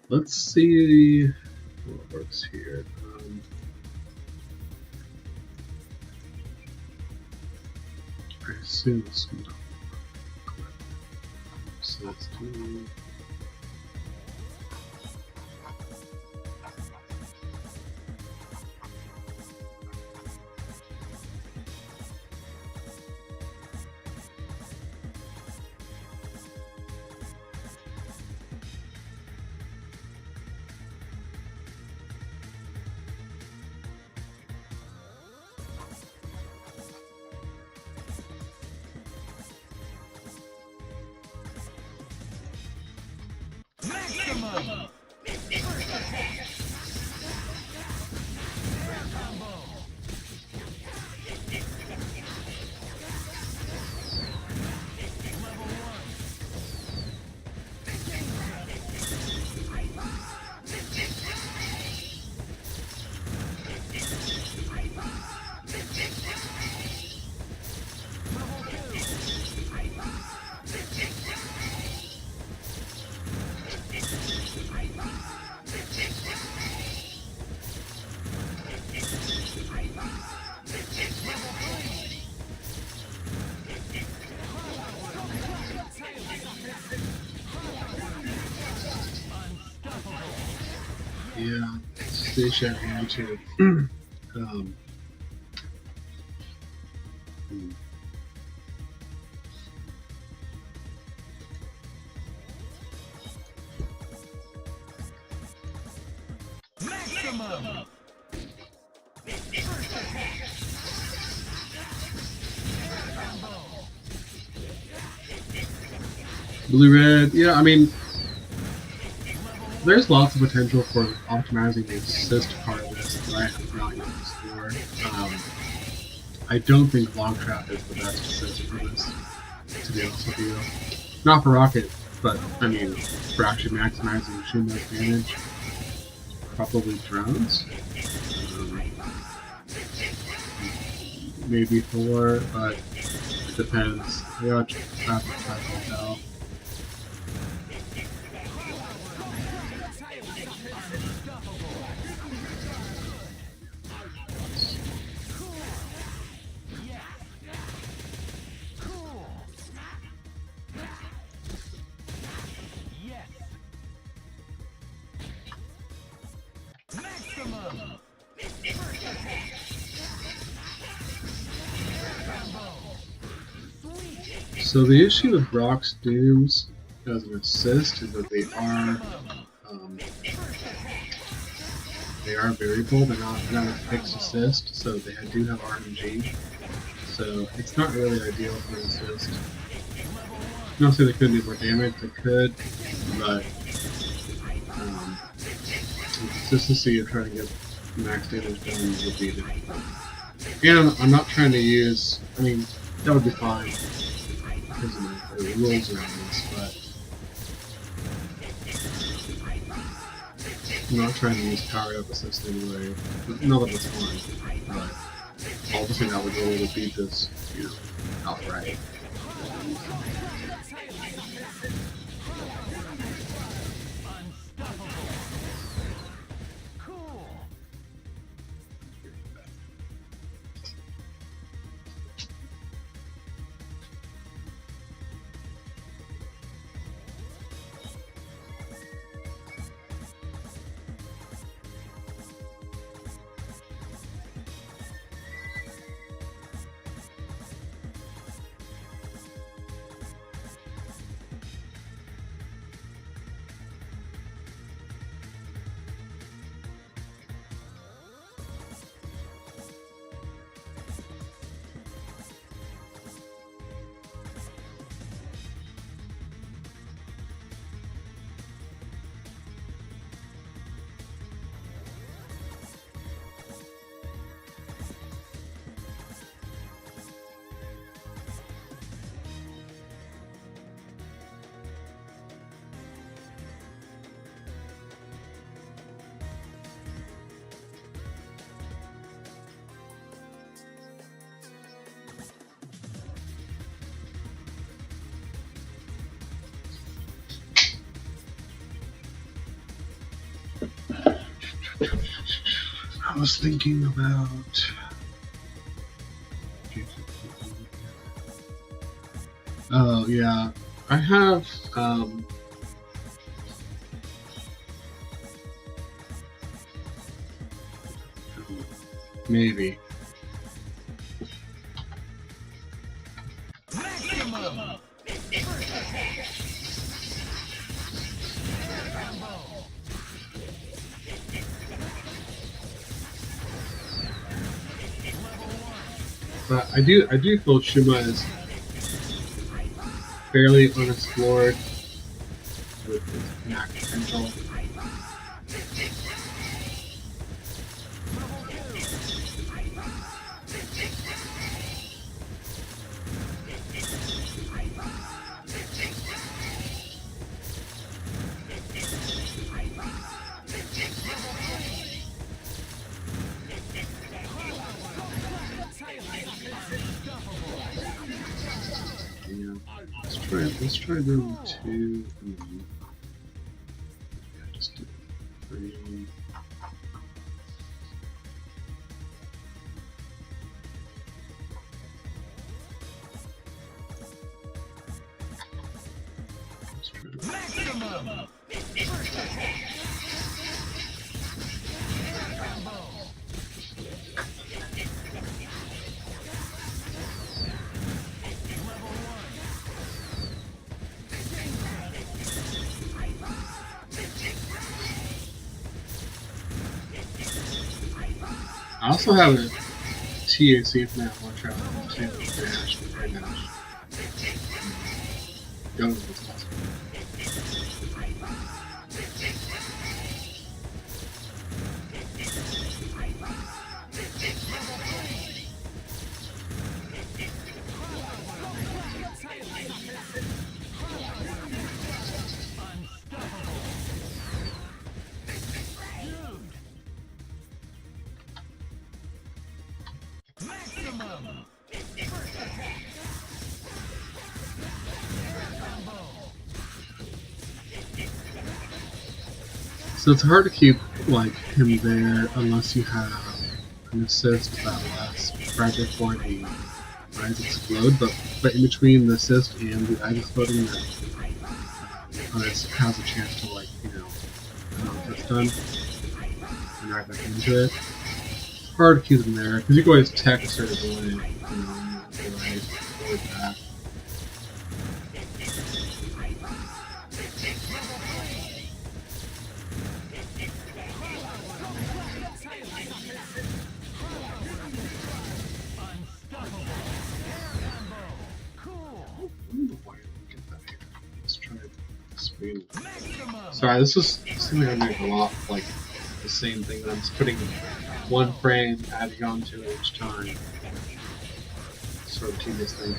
Let's see what works here. I assume this will not work. So let's do. Maximum! Yeah, station and too. Maximum! Blue red, yeah, I mean, there's lots of potential for optimizing the assist part of this that I have not yet explored. I don't think long trap is the best assist for this, to be honest with you. Not for Rocket, but I mean, for actually maximizing machine gun damage, probably drones. Maybe 4, but it depends. I gotta have to try it out. So the issue with Brock's Dooms as an assist is that they are variable. They're not a fixed assist, so they do have RNG. So it's not really ideal for an assist. Not say they couldn't do more damage. They could, but the consistency of trying to get max damage done would be difficult. And I'm not trying to use. I mean, that would be fine. Because of the rules around this, but I'm not trying to use power up assist anyway. Not that it's fun, but obviously that would really beat this, you know, outright. was thinking about. Oh yeah, I have maybe. Maximum. But I do feel Shuma is fairly unexplored with its max potential. Yeah, let's try them two. Yeah, just do 3. Let's try to. Maximum. I also have a TAC from that one travel too. Dash, very dash. Go with what's possible. Maximum. So it's hard to keep like him there unless you have an assist that lasts forever for the eyes explode. But in between the assist and the eyes exploding, that has a chance to it's done and right back into it. It's hard to keep him there because you can always tech a certain way, right or back. Sorry, this is something I make a lot like the same thing that I'm just putting one frame adding on to it each time. Sort of tedious thing.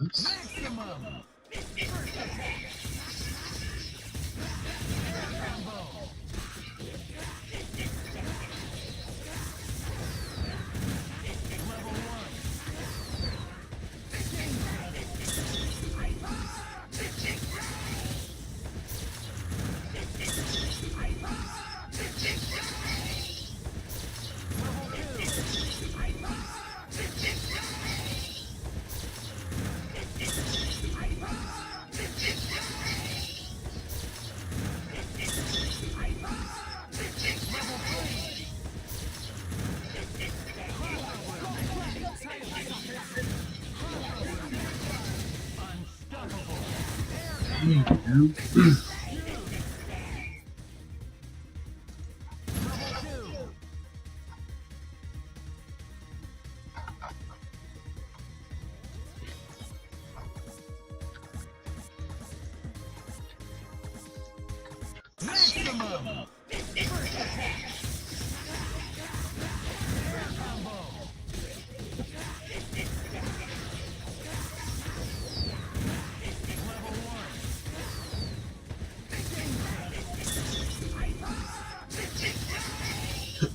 Maximum. Maximum. First attack. Air combo. Level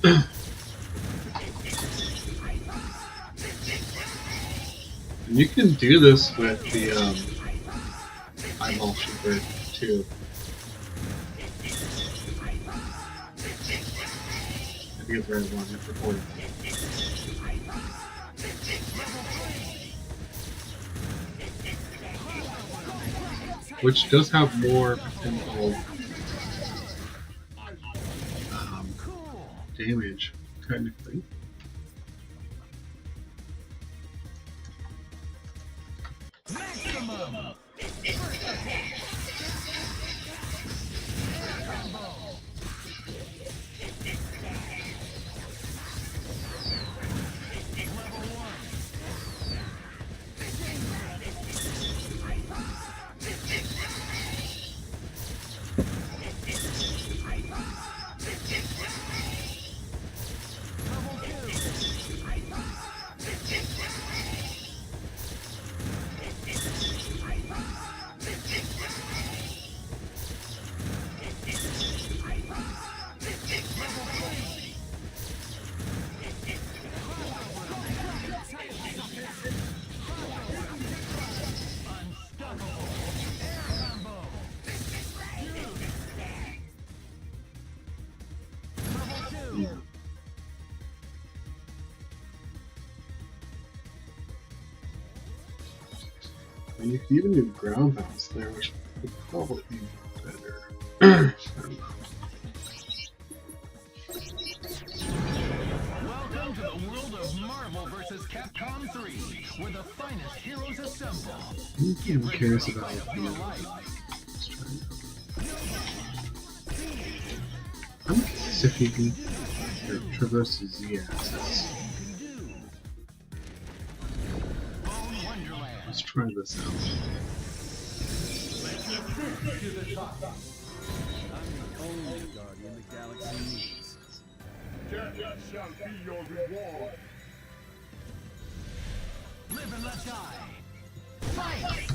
1. And you can do this with the eyeball shooter too. I think it's very long at recording. Which does have more potential damage, technically. Maximum. First attack. Air combo. Level 1. Yeah. And you can even do ground bounce there, which would probably be better. I don't know. Welcome to the world of Marvel vs. Capcom 3, where the finest heroes assemble. I'm curious about Your life. I'm curious if you can traverse the Z-axis. Bone Wonderland. Let's try this out. To the top. I'm the only guardian the galaxy needs. Death shall be your reward. Live and let die. Fight!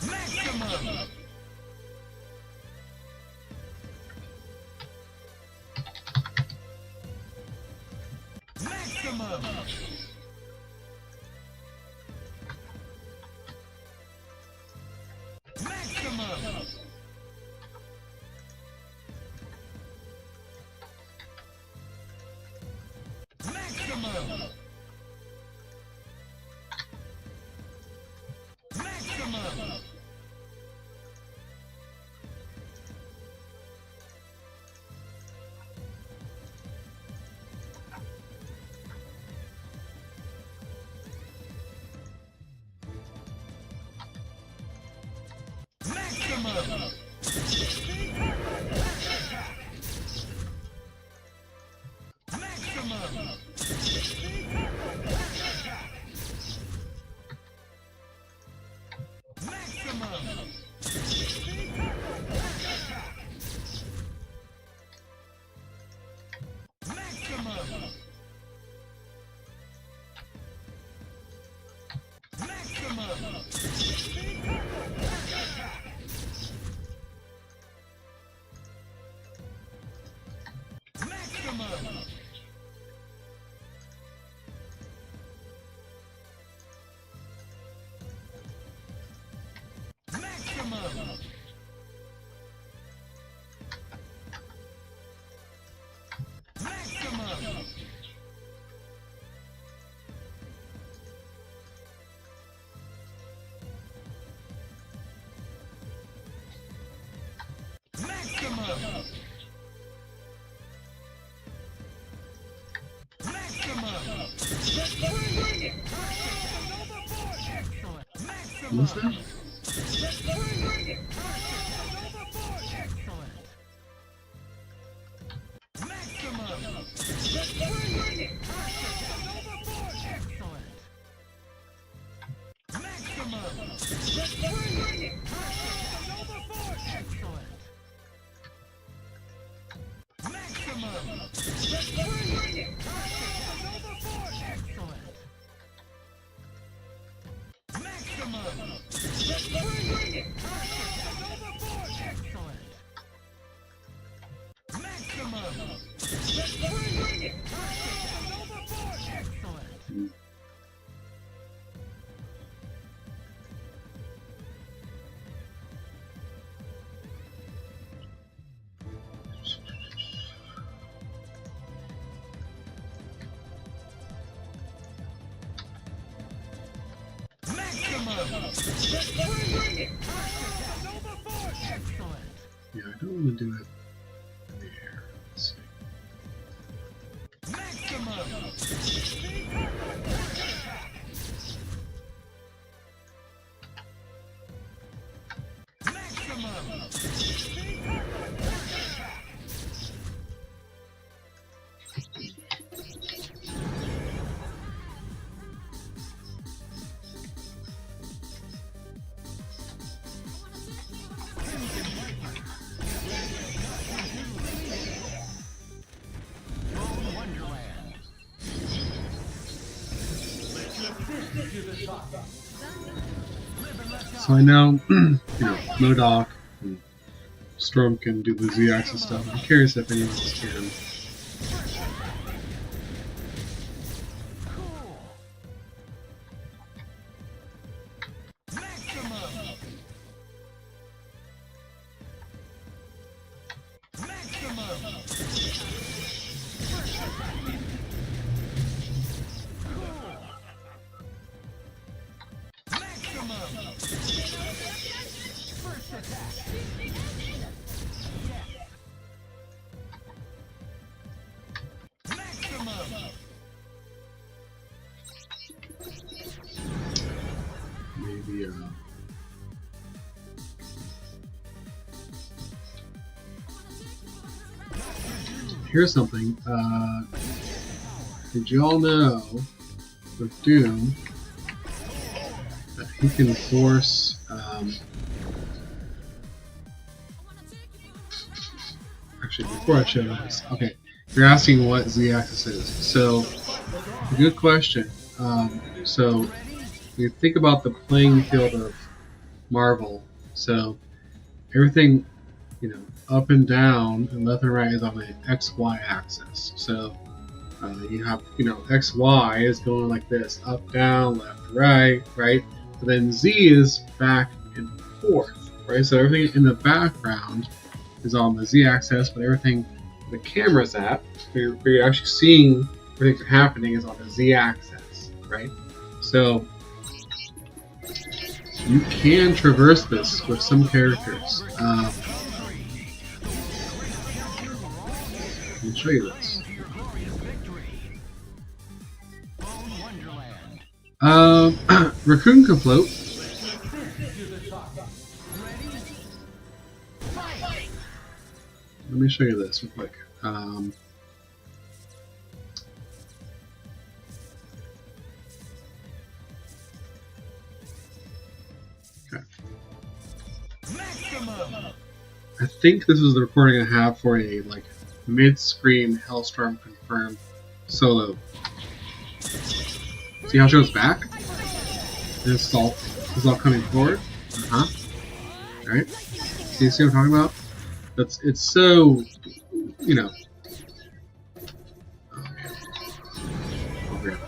Maximum! Maximum! Maximum! Maximum! Maximum! Maximum! Maximum! Maximum! Maximum! Maximum! Maximum! Maximum! Maximum! Maximum! What's that? Yeah, I don't want to do it in the air. Let's So I know, Modok and Storm can do the Z-axis stuff. I'm curious if anyone else can. Maybe, here's something. Did you all know with Doom that he can force actually before I show this, okay, you're asking what Z-axis is. So a good question. So you think about the playing field of Marvel. So everything, up and down and left and right is on the XY axis. So you have, XY is going like this, up, down, left, right, right? But then Z is back and forth, right? So everything in the background is on the Z axis, but everything the camera's at, where you're actually seeing everything happening, is on the Z axis, right? So you can traverse this with some characters. Let me show you this. Raccoon can float. Let me show you this real quick. Okay. I think this is the recording I have for a mid-screen Hellstorm confirmed solo. See how it shows back? This is all coming forward. Alright. See what I'm talking about? It's so, over here.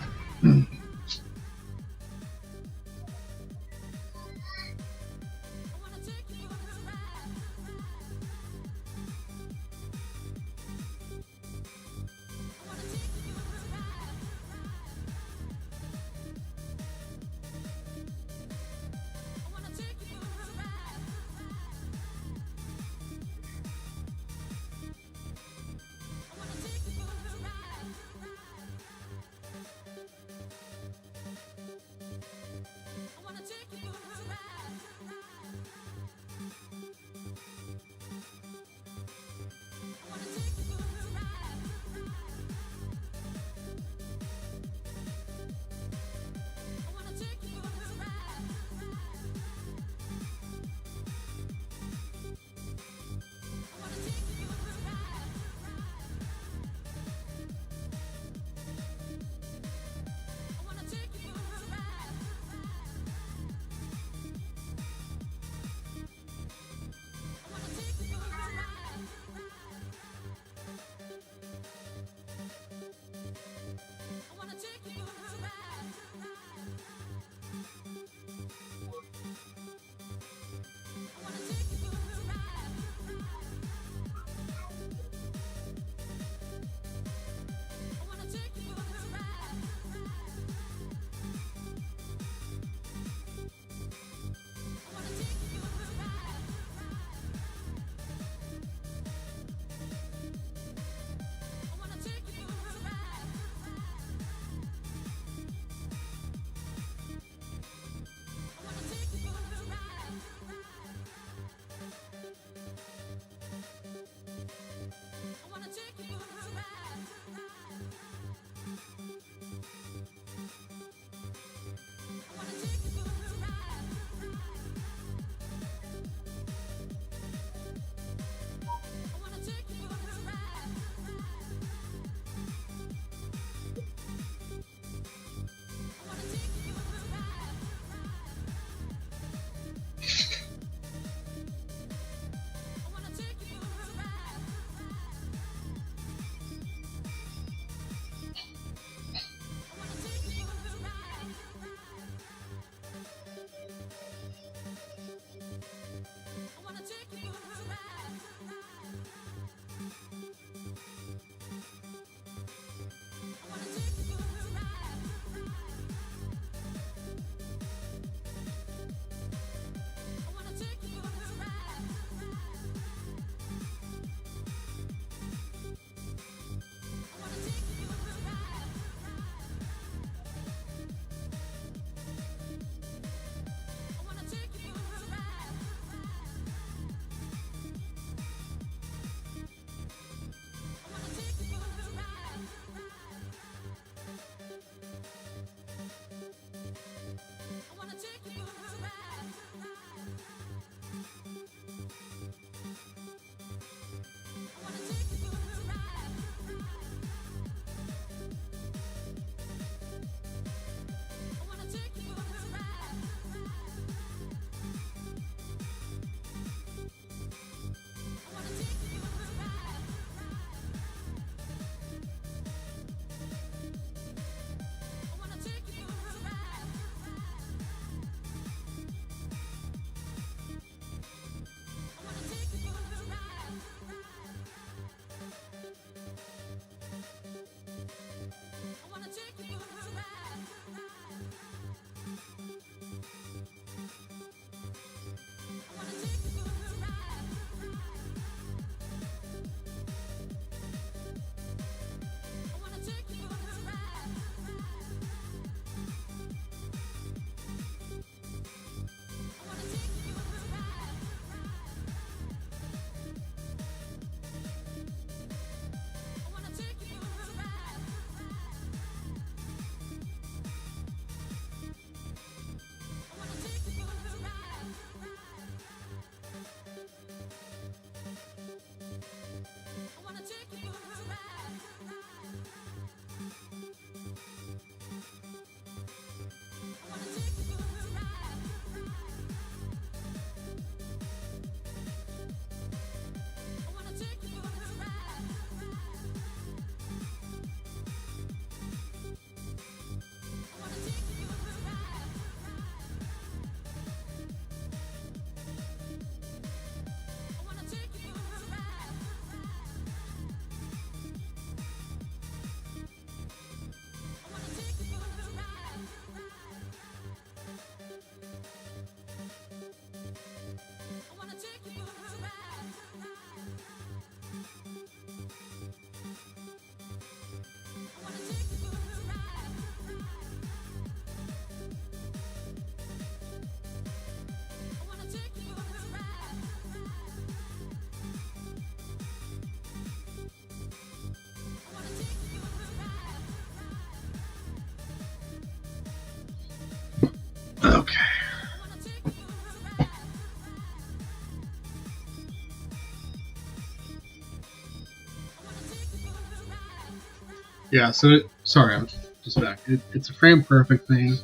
Yeah, so sorry, I'm just back. It's a frame perfect thing.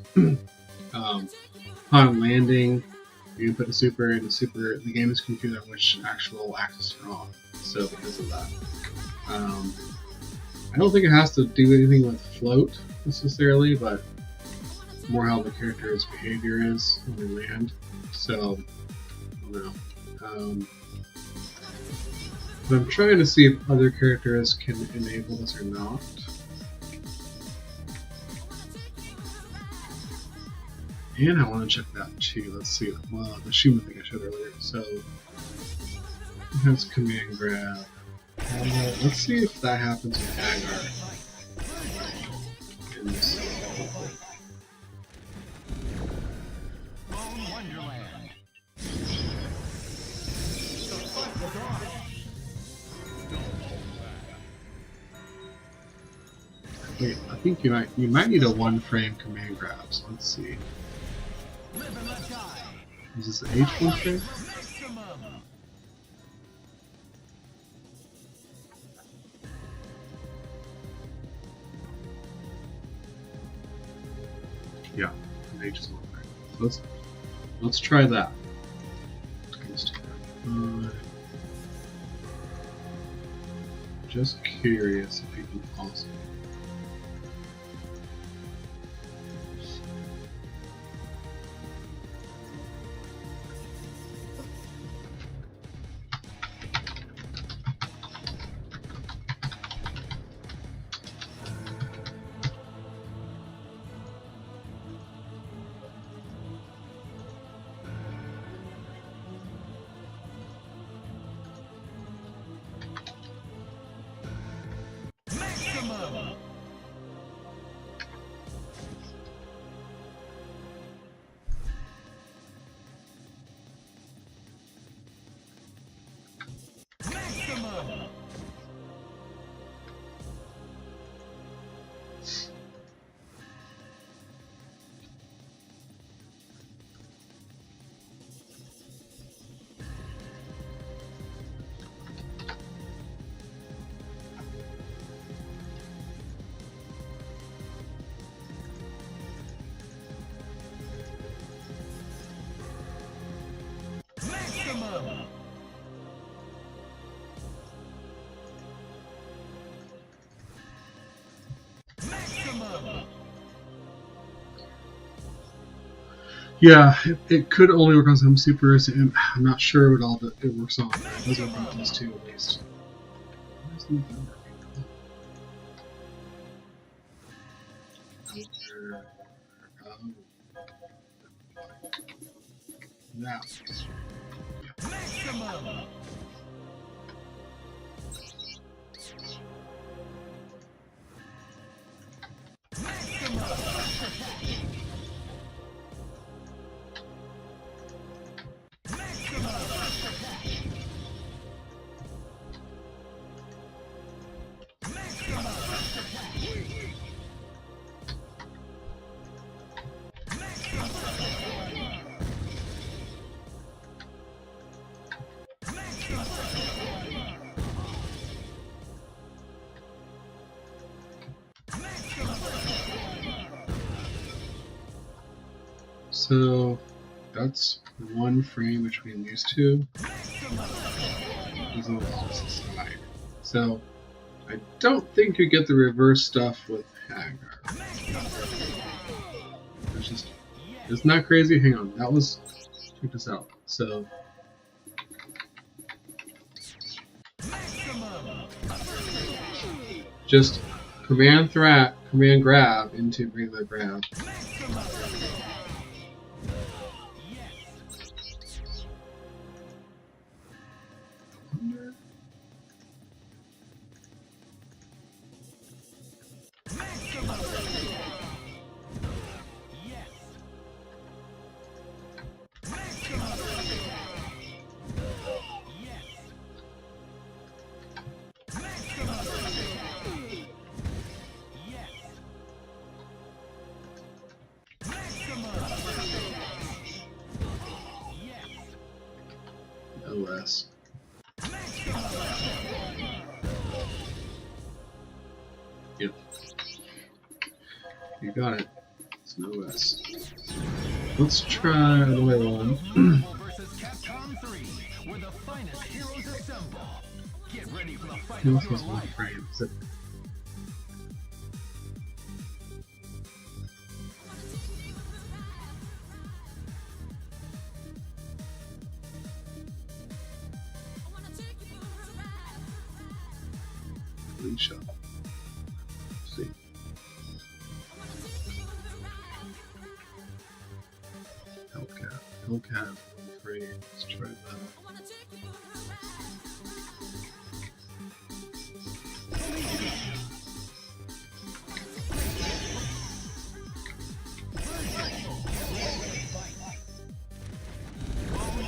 Upon landing, you input a super, and the game is confused on which actual axis you're on. So because of that, I don't think it has to do anything with float necessarily, but more how the character's behavior is when they land. So I don't know. But I'm trying to see if other characters can enable this or not. And I want to check that too. Let's see. Well, the Shuma thing I showed earlier. So it has command grab. Let's see if that happens with Agar. In this. Bone Wonderland. Wait, I think you might need a one frame command grab. So let's see. Live and let die. Is this an H1 frame? Maximum. Yeah, an H is one frame. So let's try that. Just curious if you can pause it. Maximum. Maximum. Maximum. Maximum. Yeah, it could only work on some supers, and I'm not sure what all it works on. But it does work on these two at least. Why isn't that working? Now. Maximum. So that's one frame between these two. These little balls aside. So I don't think you get the reverse stuff with Hagar. It's not crazy. Hang on, check this out. So just command grab into regular grab. OS. Yep. You got it. It's no S. Let's try the way one. Marvel vs. Capcom 3, where the finest heroes assemble. Get ready for the fight Who of else your has one life. frame? Is it Alicia? Let's see. Hellcat. Hellcat, one frame. Let's try that.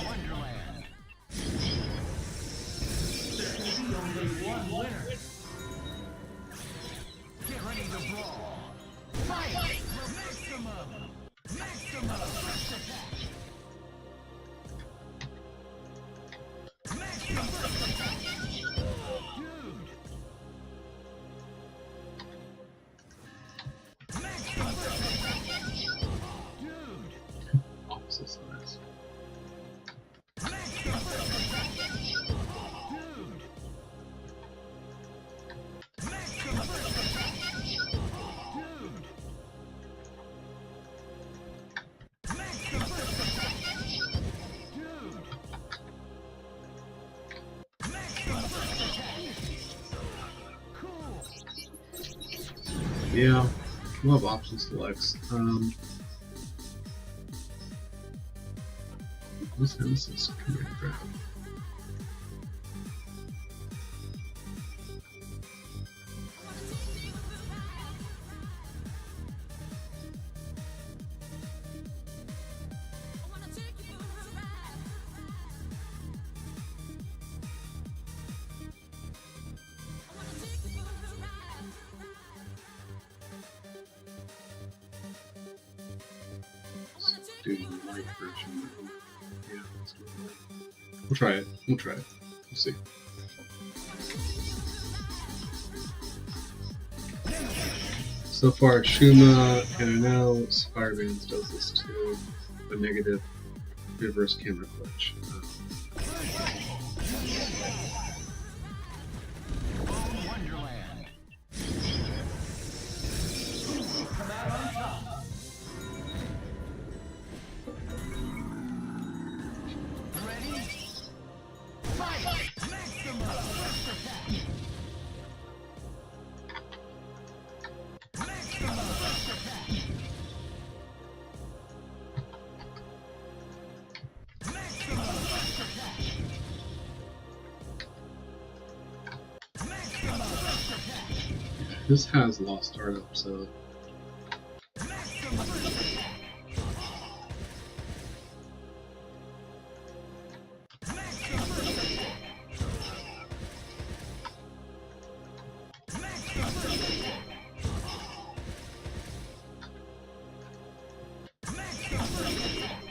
Wonderland. There can be only one winner. Get ready to brawl. Fight! Maximum! Maximum! First attack! Maximum first attack! Dude! Maximum first attack! Dude! Opposite sides. Maximum first attack! Dude! Maximum first attack! Dude! Maximum first attack! Dude! Maximum first attack! Cool! Yeah, love option selects. What's Nemesis? Come here, grab. Do the light version. Yeah, let's go with light. We'll try it. We'll try it. We'll see. So far, Shuma, and I know Firebands does this too. The negative reverse camera glitch. Wonderland. Come out on top. Ready? Fight! Maximum first attack. Maximum first attack. Maximum first attack. Maximum first attack. This has lost startup, so Maximum first attack. Maximum first attack. Maximum first attack. Maximum first attack.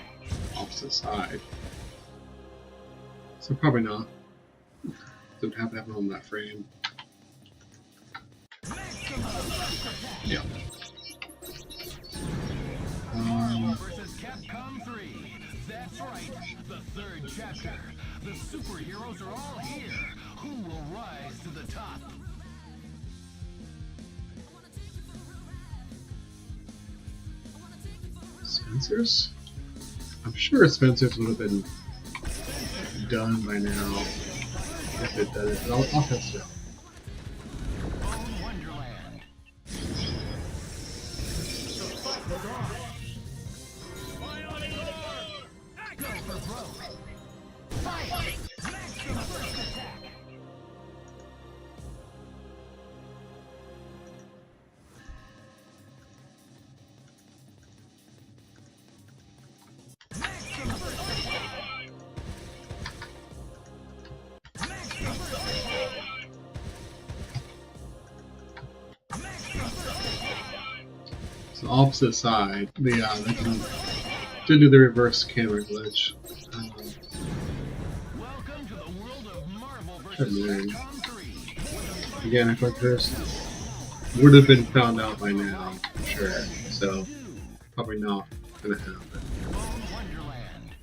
opposite side. So probably not. Don't have to have it on that frame. Maximum first attack. Yeah. Marvel vs. Capcom 3. That's right, the third chapter. The superheroes are all here. Who will rise to the top? Spencer's? I'm sure Spencer's would have been done by now if it does. I'll test it out. Wonderland. Go for broke. Fight! Maximum first attack. Maximum first attack. Maximum first attack. Maximum first attack. So opposite side, they can do the reverse camera glitch. Welcome to the world of Marvel vs. Good man. Capcom 3. Again, I feel like there's would have been found out by now, I'm sure. So probably not gonna happen. Wonderland.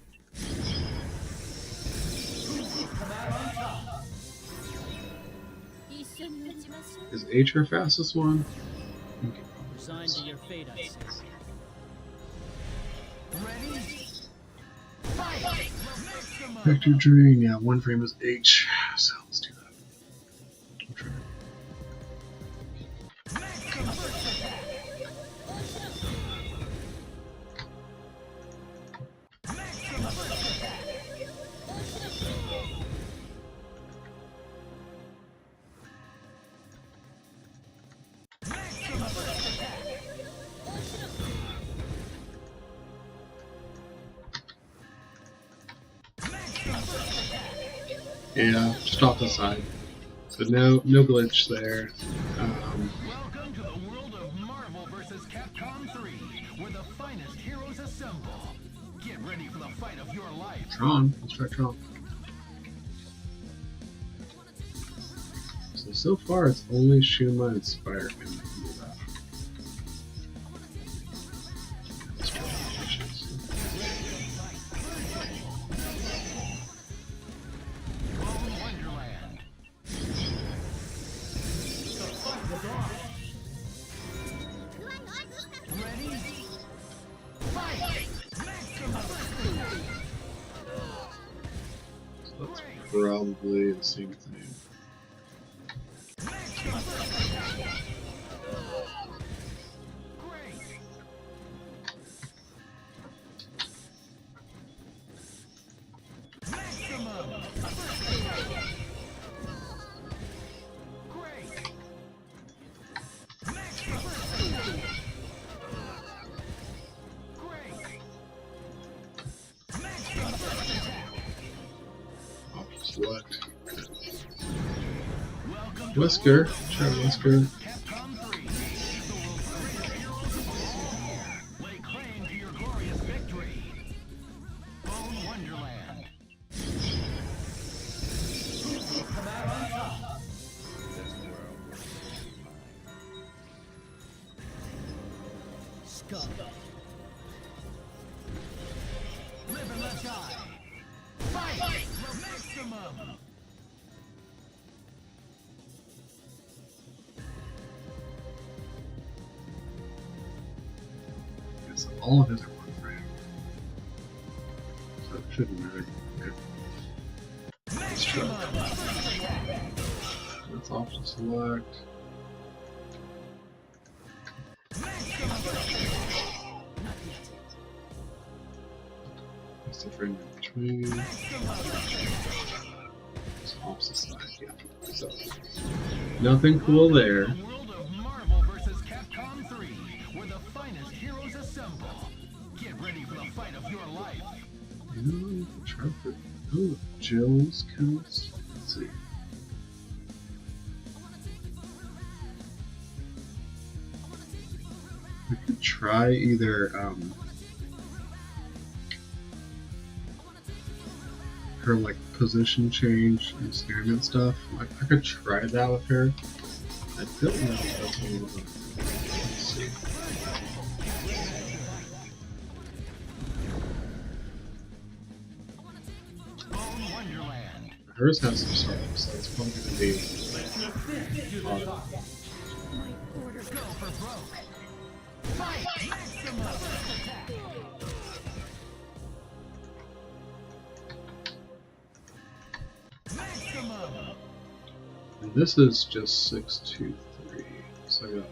Is H her fastest one? Okay. Resigned to your fate, I say. Ready? Fight! Vector drain, yeah, one frame is H, so let's do that. I'll try. Yeah, just off the side. So no glitch there. Welcome to the world of Marvel vs. Capcom 3, where the finest heroes assemble. Get ready for the fight of your life. Tron, let's try Tron. So far it's only Shuma and Spider-Man that can do that. Let's try Patience. Wonderland. Ready? Fight! So that's probably the same thing. Great! Maximum! Great! Great! I'll select Welcome to Whisker. Try Whisker. Capcom 3, the world's greatest heroes of all here. Lay claim to your glorious victory. Bone Wonderland. That's where I'll work. Scum. Live and let die. Fight! Maximum! Yes, all of his are one frame. So it shouldn't really good. Let's try. Let's option select. What's the frame in between? It's opposite side, yeah. So nothing cool there. The world of Marvel vs. Capcom 3, where the finest heroes assemble. Get ready for the fight of your life. You know, you can try for Jill's coast. Let's see. We could try either her like position change and experiment stuff. I could try that with her. I don't know if that's one of them. Let's see. Bone Wonderland. Hers has some stuff, so it's probably gonna be hard. Go for broke. Fight! Maximum! Maximum! And this is just 623, so I got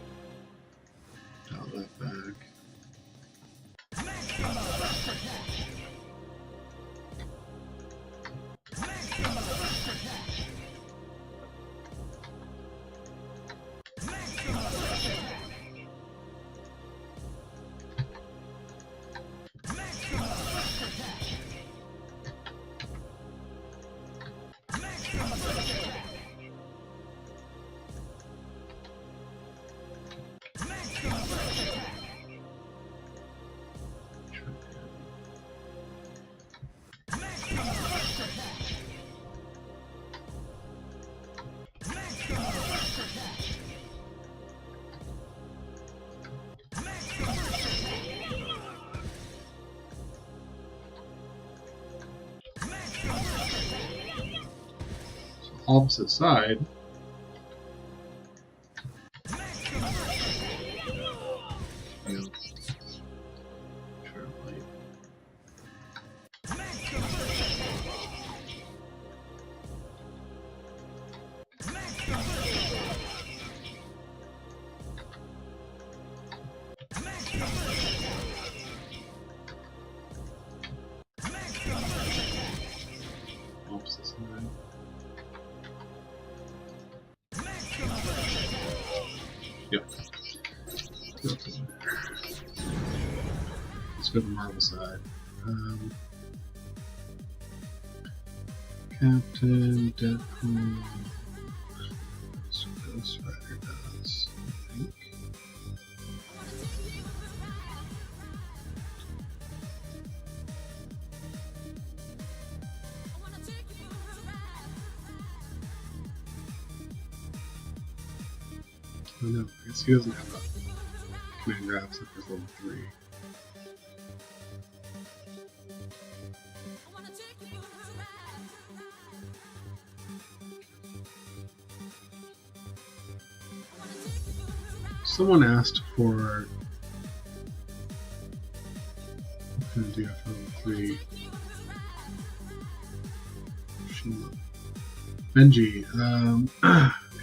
dial that back. opposite side. You know, try to light. Opposite side. Yep. Let's go to the Marvel side. Captain Deadpool. That's what Ghost Rider does, I think. Oh no, I guess he doesn't have a command grab except for level 3. Someone asked for what can I do after level 3? Benji,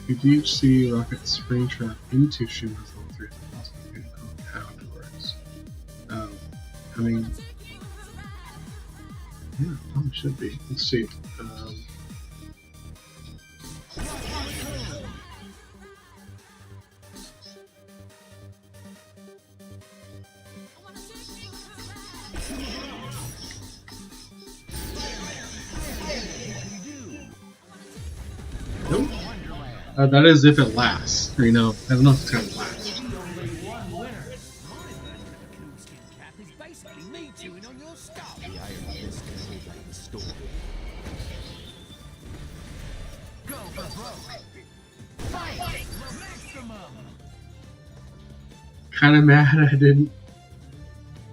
if you DHC rocket Springtrap into Shuma's level 3, it's possible to get it afterwards. I mean, yeah, probably should be. Let's see. Nope. That is if it lasts. Or, you know, I don't know if it's going to last. Kind of mad I didn't.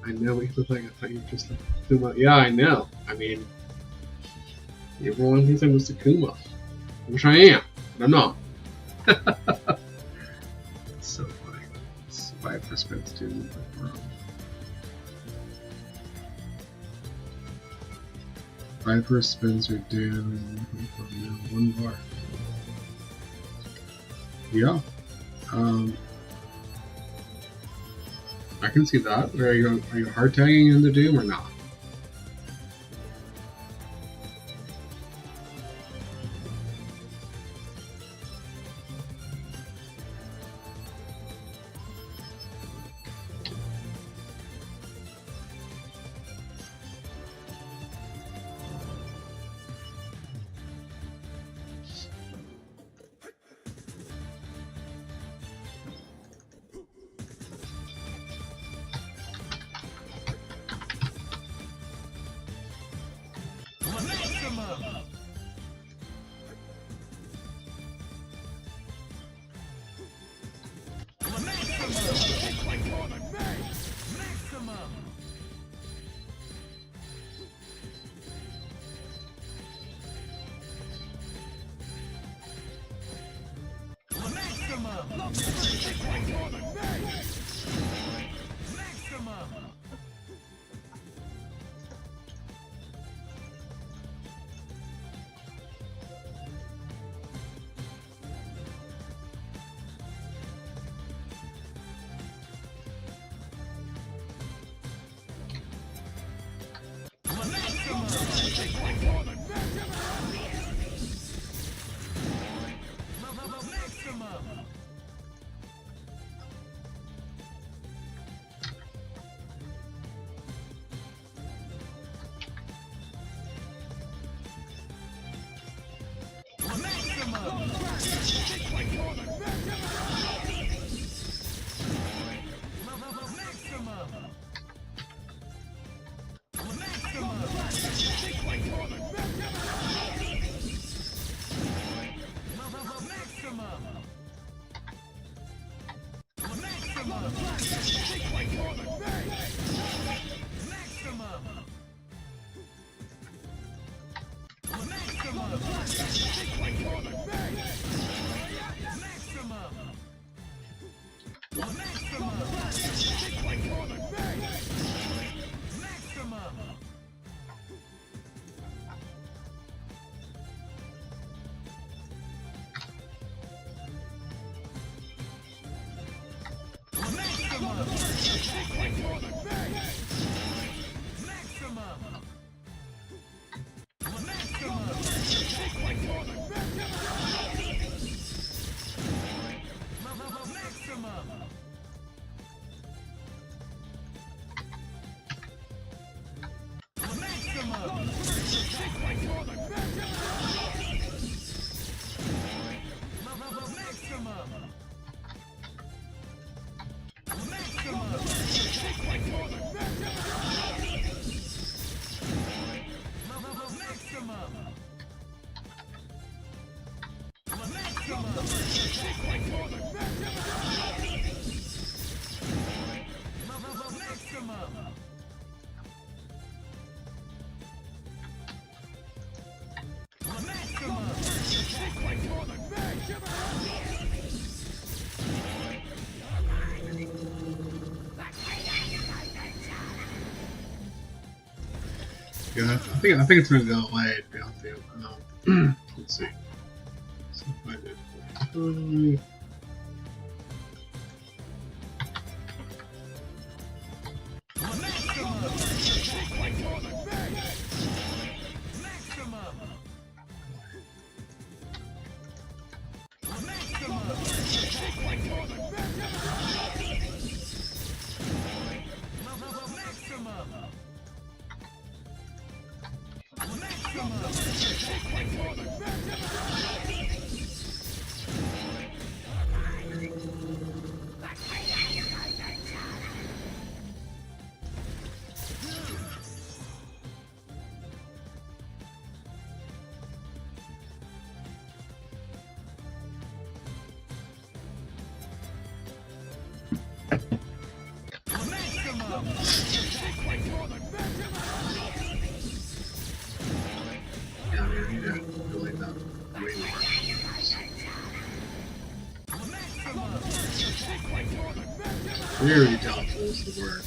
I know what you look like. I thought you were just like Kuma. Yeah, I know. I mean, everyone thinks I'm Mr. Kuma, which I am, but I'm not. It's so funny. It's 5 for spins too. Five for spins are down 1 bar. Yeah. I can see that. Are you hard tagging in the Doom or not? Yeah, I think it's gonna go away, to be honest with you. Let's see. So if I did totally. Yeah, we need to delete that way more. Very doubtful is the word.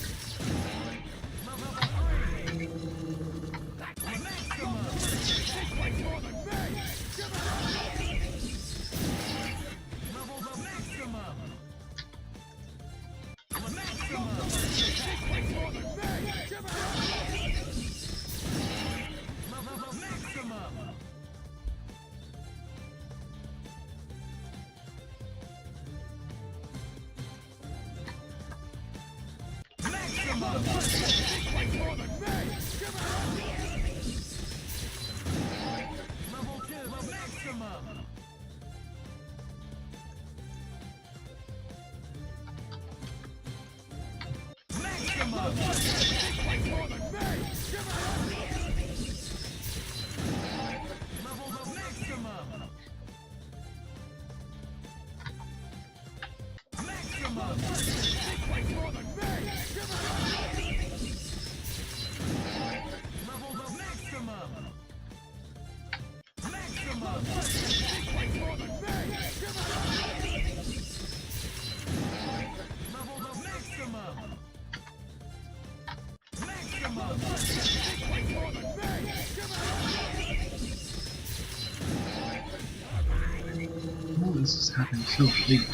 Oh, this is happening so late.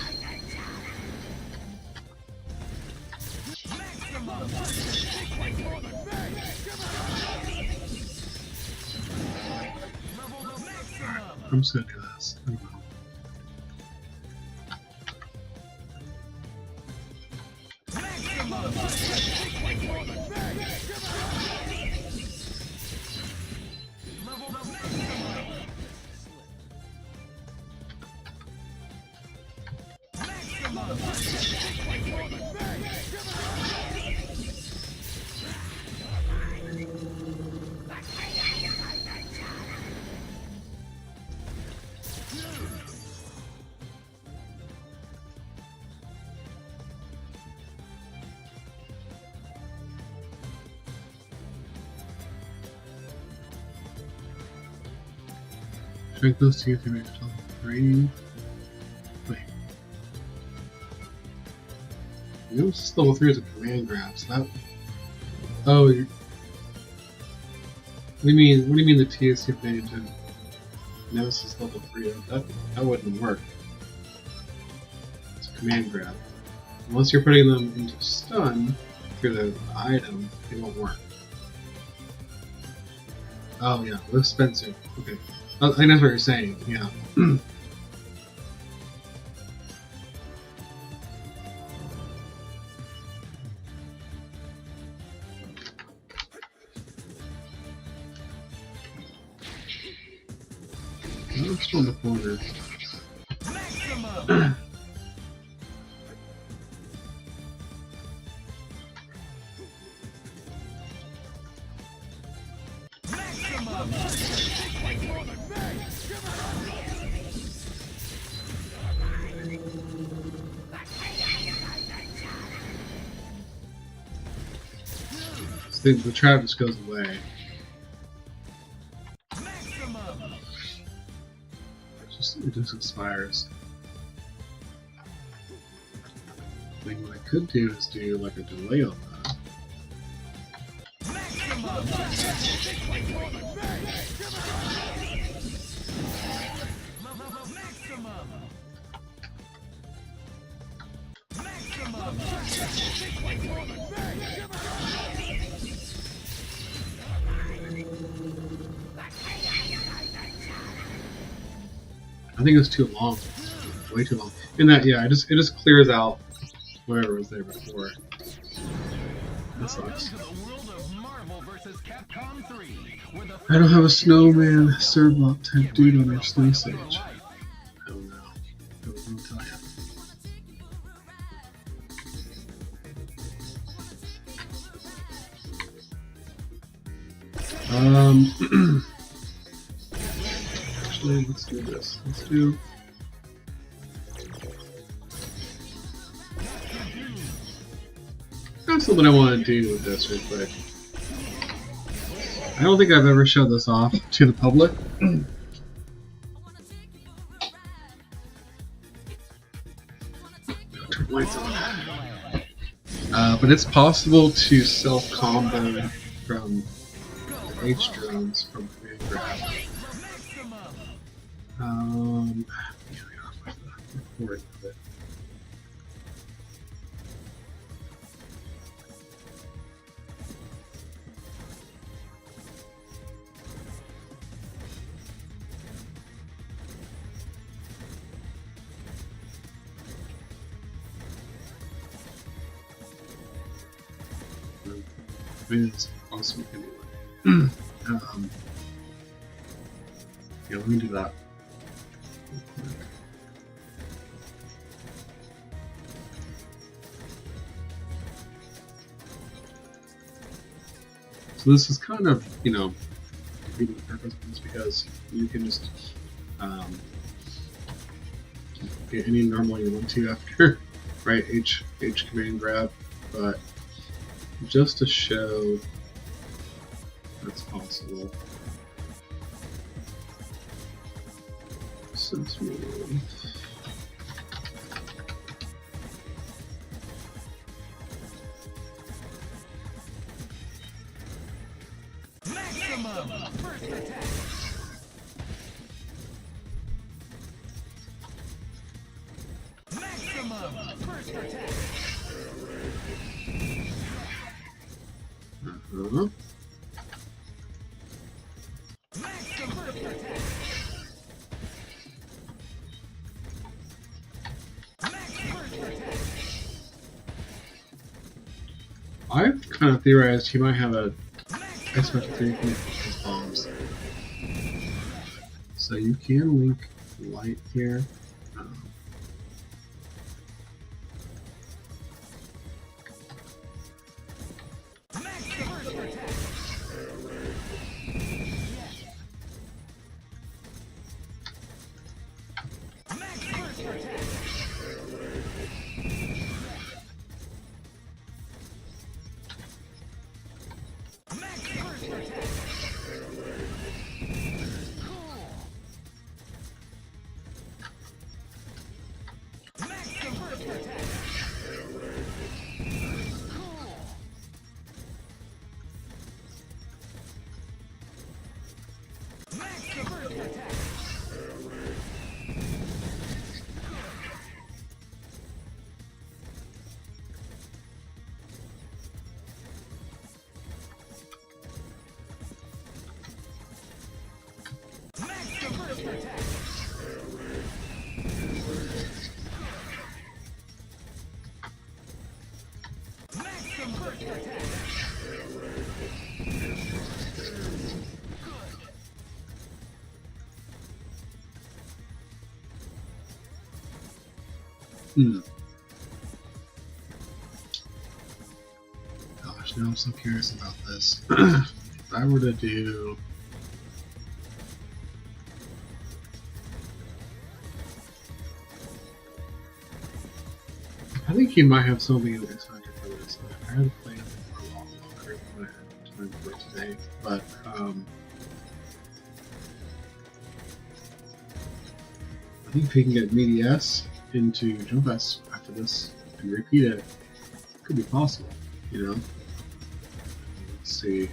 I'm just gonna do this. I don't know. Drink those two to make level 3. Wait. You know, it's just level 3 is a command grab, so that. Oh, what do you mean? What do you mean the TSC page and Nemesis level 3? That wouldn't work. It's a command grab. Unless you're putting them into stun through the item, it won't work. Oh yeah, with Spencer. Okay. I think that's what you're saying, yeah. I'm still in the corner. The trap just goes away. It just expires. I think what I could do is do like a delay on that. I think it was too long, way too long. In that, yeah, it just clears out whatever was there before. That sucks. I don't have a snowman serve block type dude on our snow stage. I don't know. I wouldn't tell you. Actually, let's do this. Let's do. Got something I want to do with this real quick. I don't think I've ever showed this off to the public. Turn lights on. But it's possible to self-combo from H drones from command grab. Recording of it. It's awesome anyway. Yeah, let me do that. So this is kind of, you know, defeating the purpose because you can just get any normal you want to after, right? H command grab, but just to show that's possible. Since we first attack. Maximum first attack. Maximum first attack. I've kind of theorized he might have a expected 3 his bombs. So you can link light here. Gosh, now I'm so curious about this. If I were to do... I think he might have something in X Factor for this. I had to play it for a long longer than I had time for today. But, I think if he can get Meaty S into Jump S after this and repeat it, it could be possible, you know? Let's see.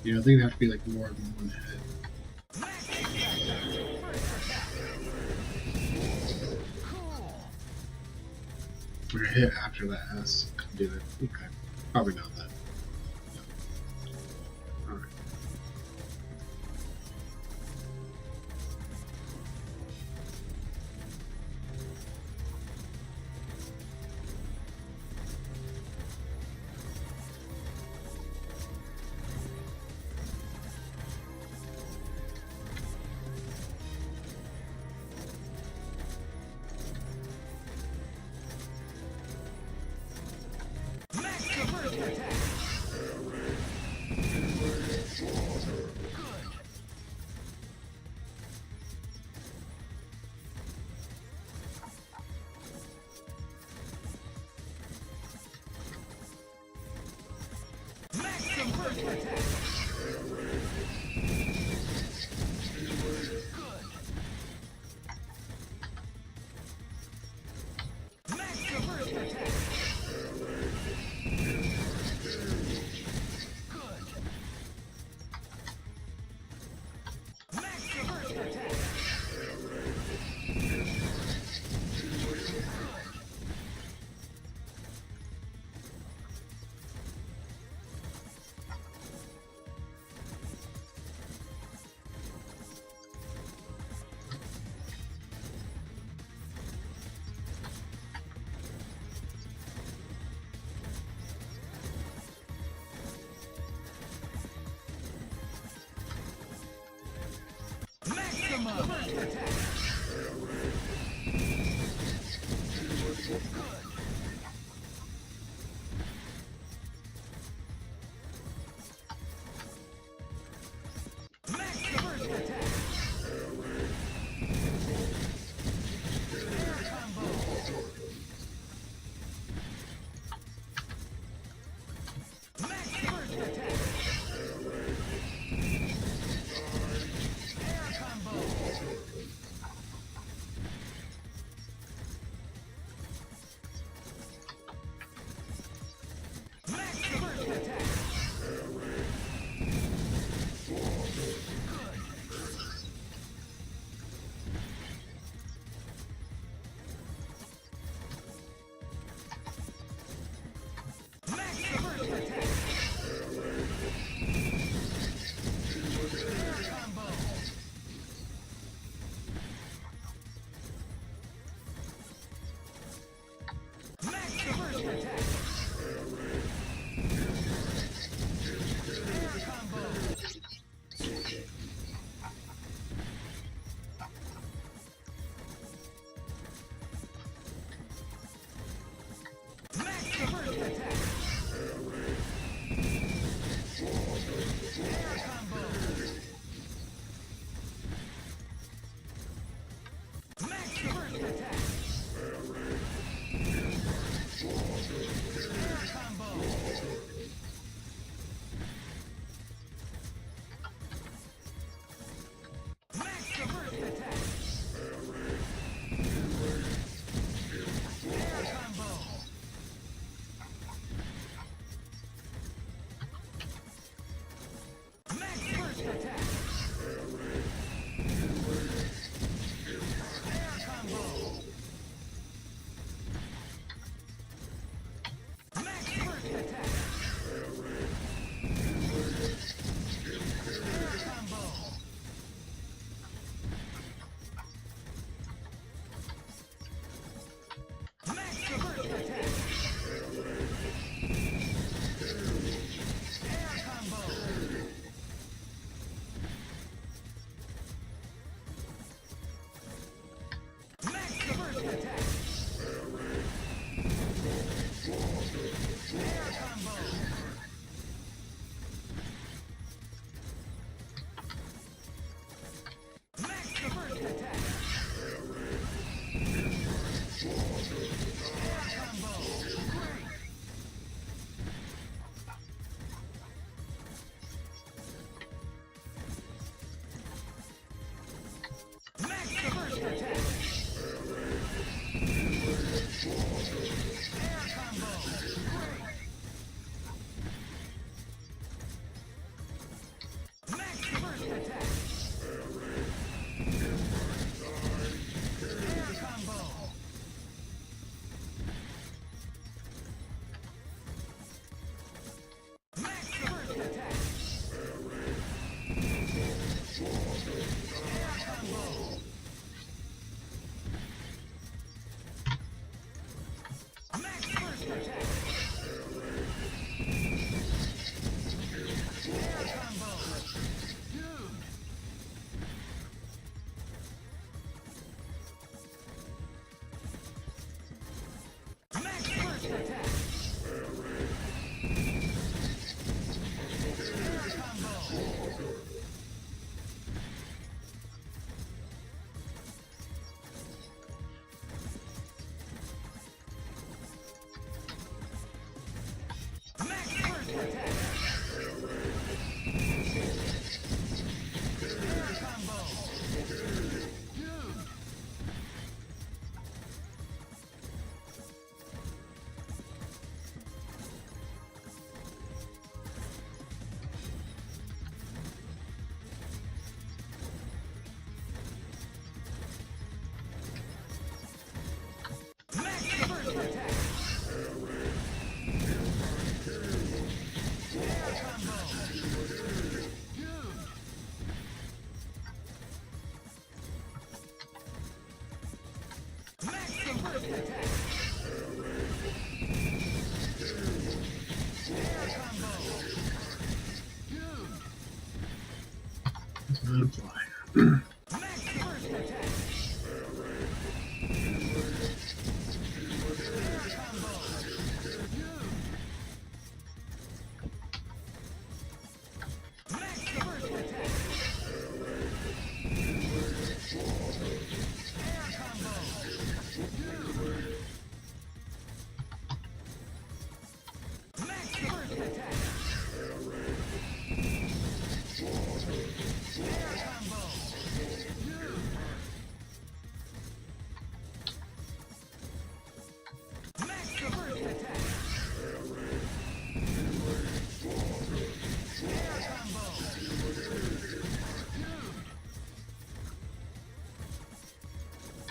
Yeah, I think it'd have to be like more than one hit. Or a hit after that S could do it. Okay. Probably not that. Alright.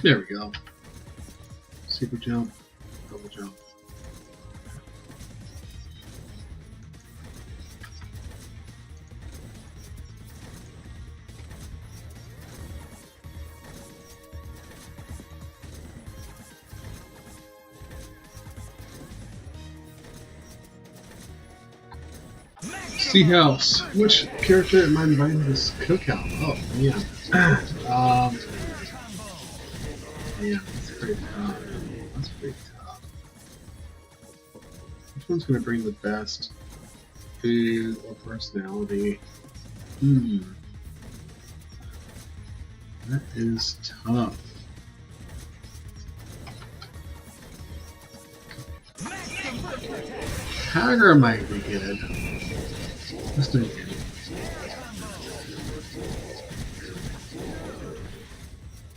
There we go. Super jump, double jump. See house. Which character am I inviting to this cookout? Oh, yeah. Yeah, that's pretty tough. That's pretty tough. Which one's gonna bring the best food or personality? That is tough. Hagar might be good. Just thinking.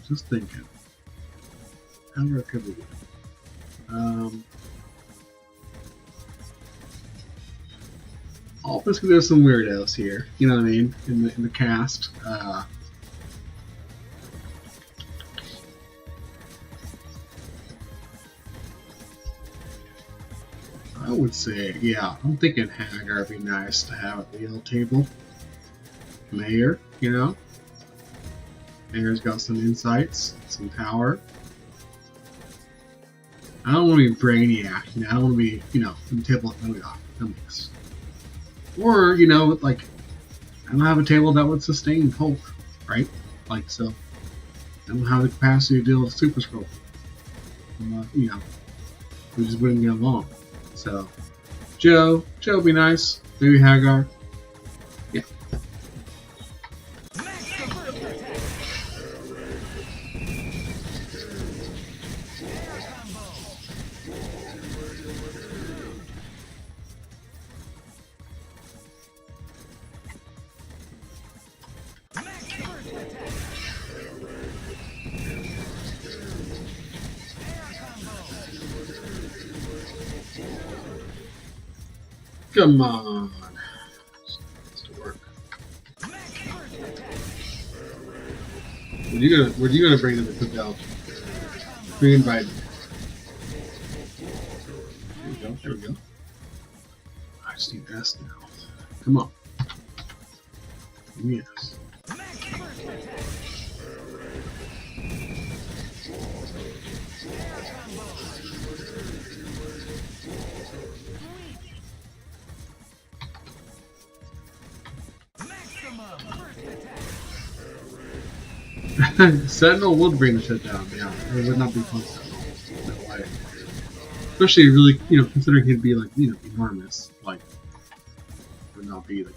Just thinking. Hagar could be good. Obviously, there's some weirdos here. You know what I mean? In the cast. I would say, yeah, I'm thinking Hagar would be nice to have at the old table. Mayor, you know? Mayor's got some insights, some power. I don't want to be Brainiac, you know? I don't want to be, you know, in the table of economics. Or, you know, like, I don't have a table that would sustain Hulk, right? Like, so, I don't have the capacity to deal with Super Scroll. You know, we just wouldn't get along. So, Joe would be nice. Maybe Hagar. Yeah. Come on. It's to work. What are you gonna bring to the cookout? Bring invite. There we go. I just need S now. Come on. Yes. Sentinel would bring the shit down, yeah. It would not be fun Sentinel. No way. Especially really, you know, considering he'd be like, you know, enormous. Like, would not be like,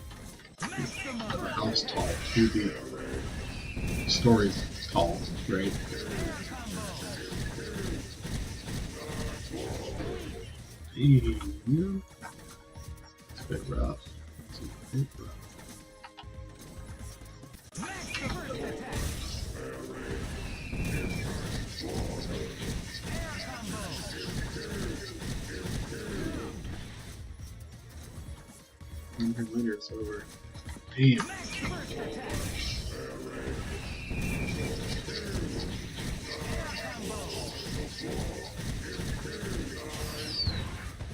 you know, a house tall. He would be stories tall, right? Damn. It's a bit rough. It's a bit rough. Later it's over. Damn.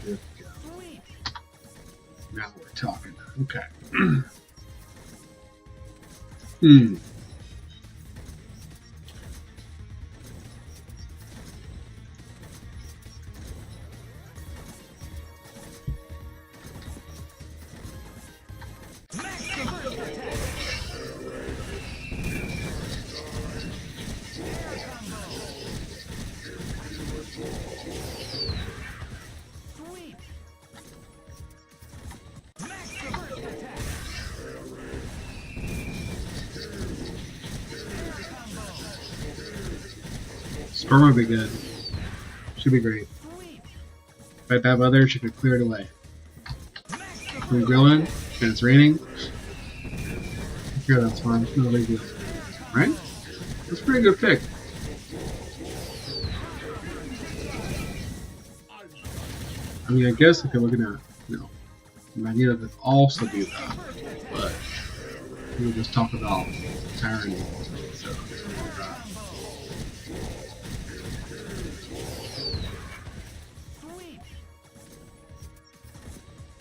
There we go. Now we're talking. Okay. Storm would be good. Should be great. If I have others, she could clear it away. We're grilling, and it's raining. Sure, that's fine. No big deal. Right? That's a pretty good pick. I mean, I guess if you're looking at, you know, Magneto could also do that, but we would just talk about tyranny. So,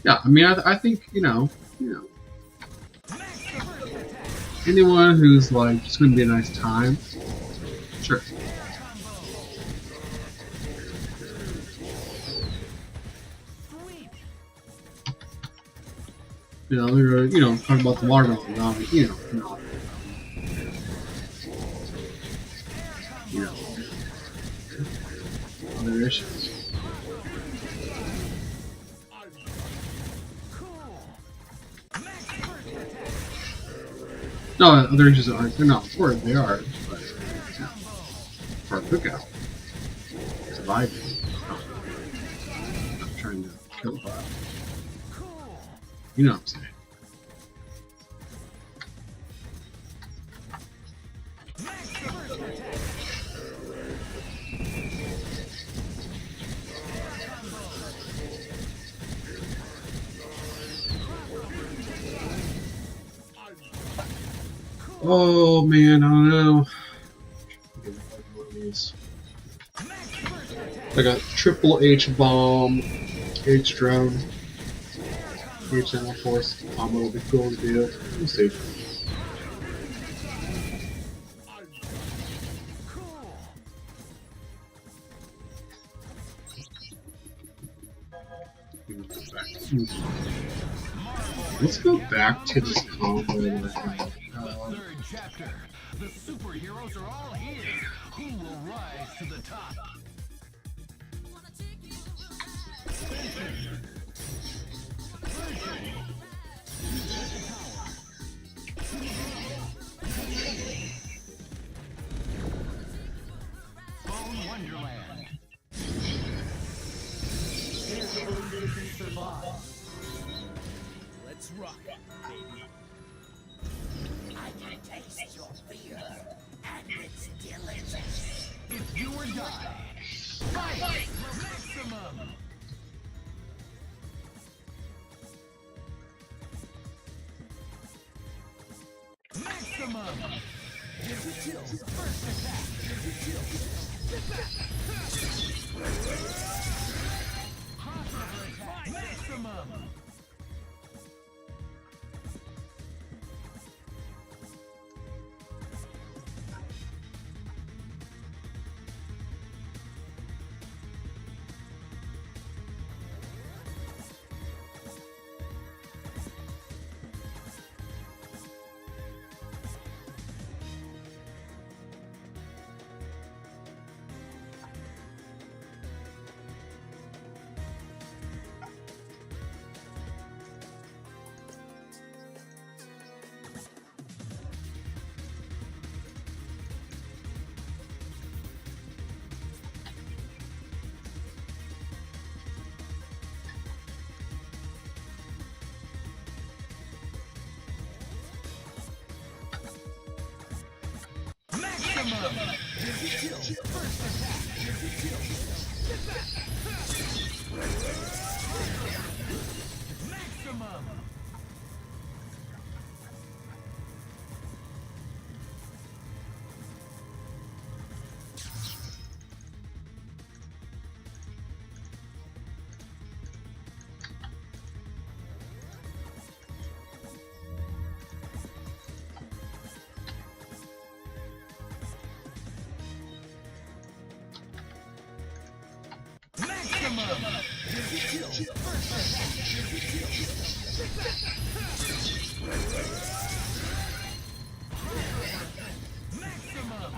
yeah, I mean, I think, you know, anyone who's like just going to be a nice time, sure. they're talking about the watermelon, not other issues. No, other issues they're not important. They are, but for a cookout, surviving. Not trying to kill her. You know what I'm saying. Oh man, I don't know. I got triple H bomb, H drone, H animal force combo will be cool to do. We'll see. Let's go back to this combo. The third chapter. The superheroes are all here. Who will rise to the top? Bone Wonderland. Here's the belief you can survive. Let's rock it, baby. I can taste your fear and its delicious. It's do or die. Fight! Maximum! Maximum! Give the chills. First attack. Give the chills. Sit back. Crossover attack. Maximum! Maximum! Give the chills. First attack. Give the chills. Sit back. Maximum! Maximum! Give the chills. First attack. Give the chills. Sit back. Maximum! Maximum! Give the chills. First attack. Give the chills. Sit back. Maximum!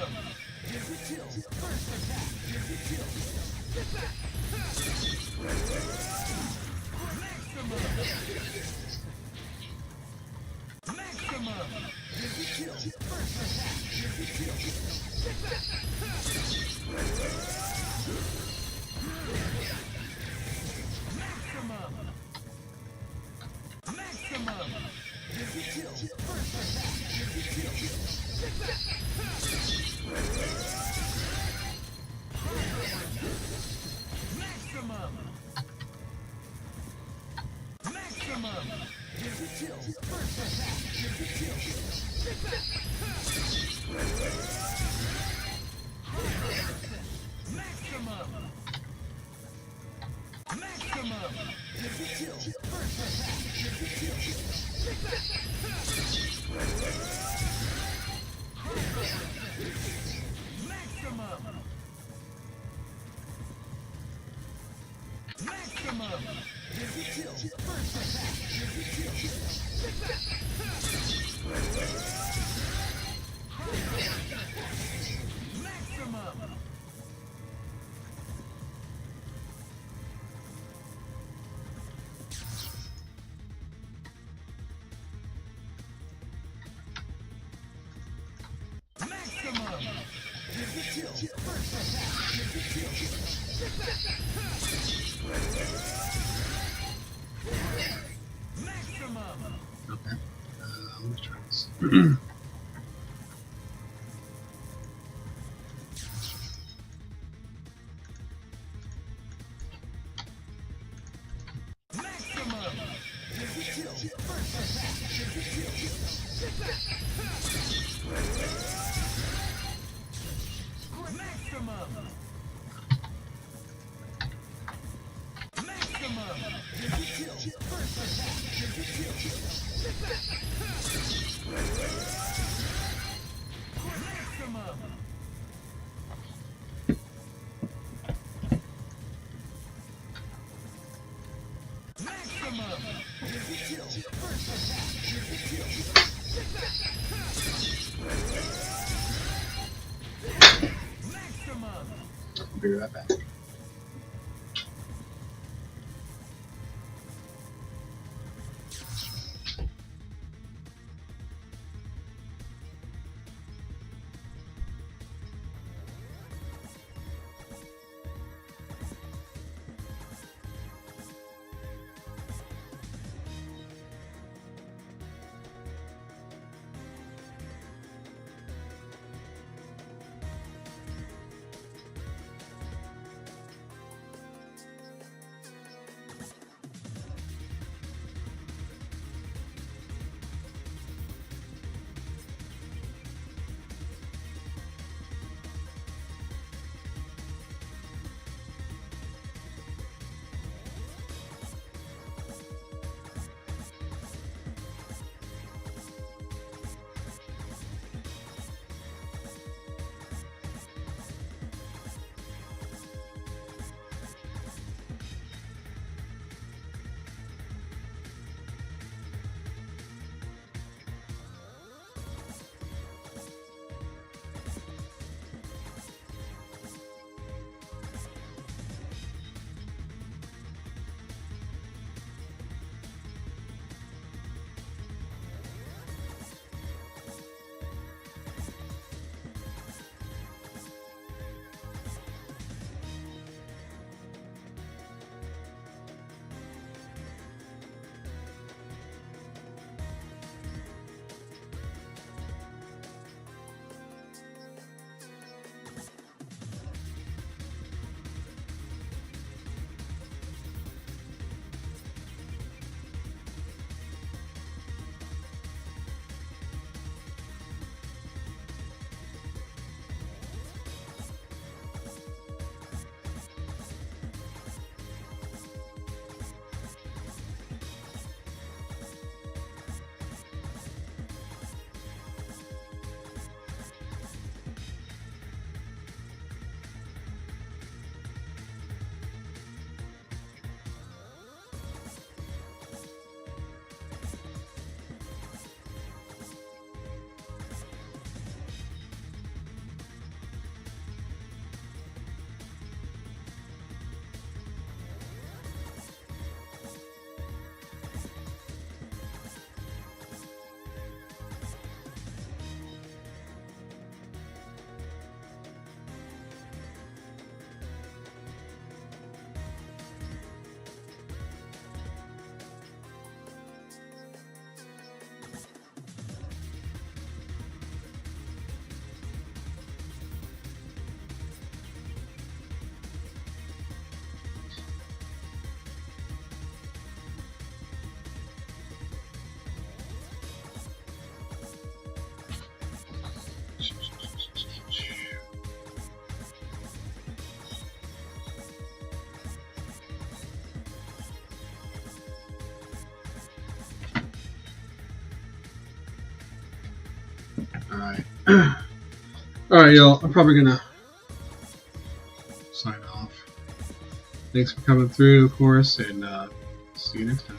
Maximum! Give the chills. First attack. Give the chills. Sit back. Maximum! Maximum! Give the chills. First attack. Give the chills. Sit back. Maximum! Maximum! Give the chills. First attack. Give the chills. Sit back. Maximum! Maximum! Give the chills. First attack. Give the chills. Sit back. Maximum! Okay. Let's try this. I'll be right back. Alright. Alright, y'all. I'm probably gonna sign off. thanks for coming through, of course, and see you next time.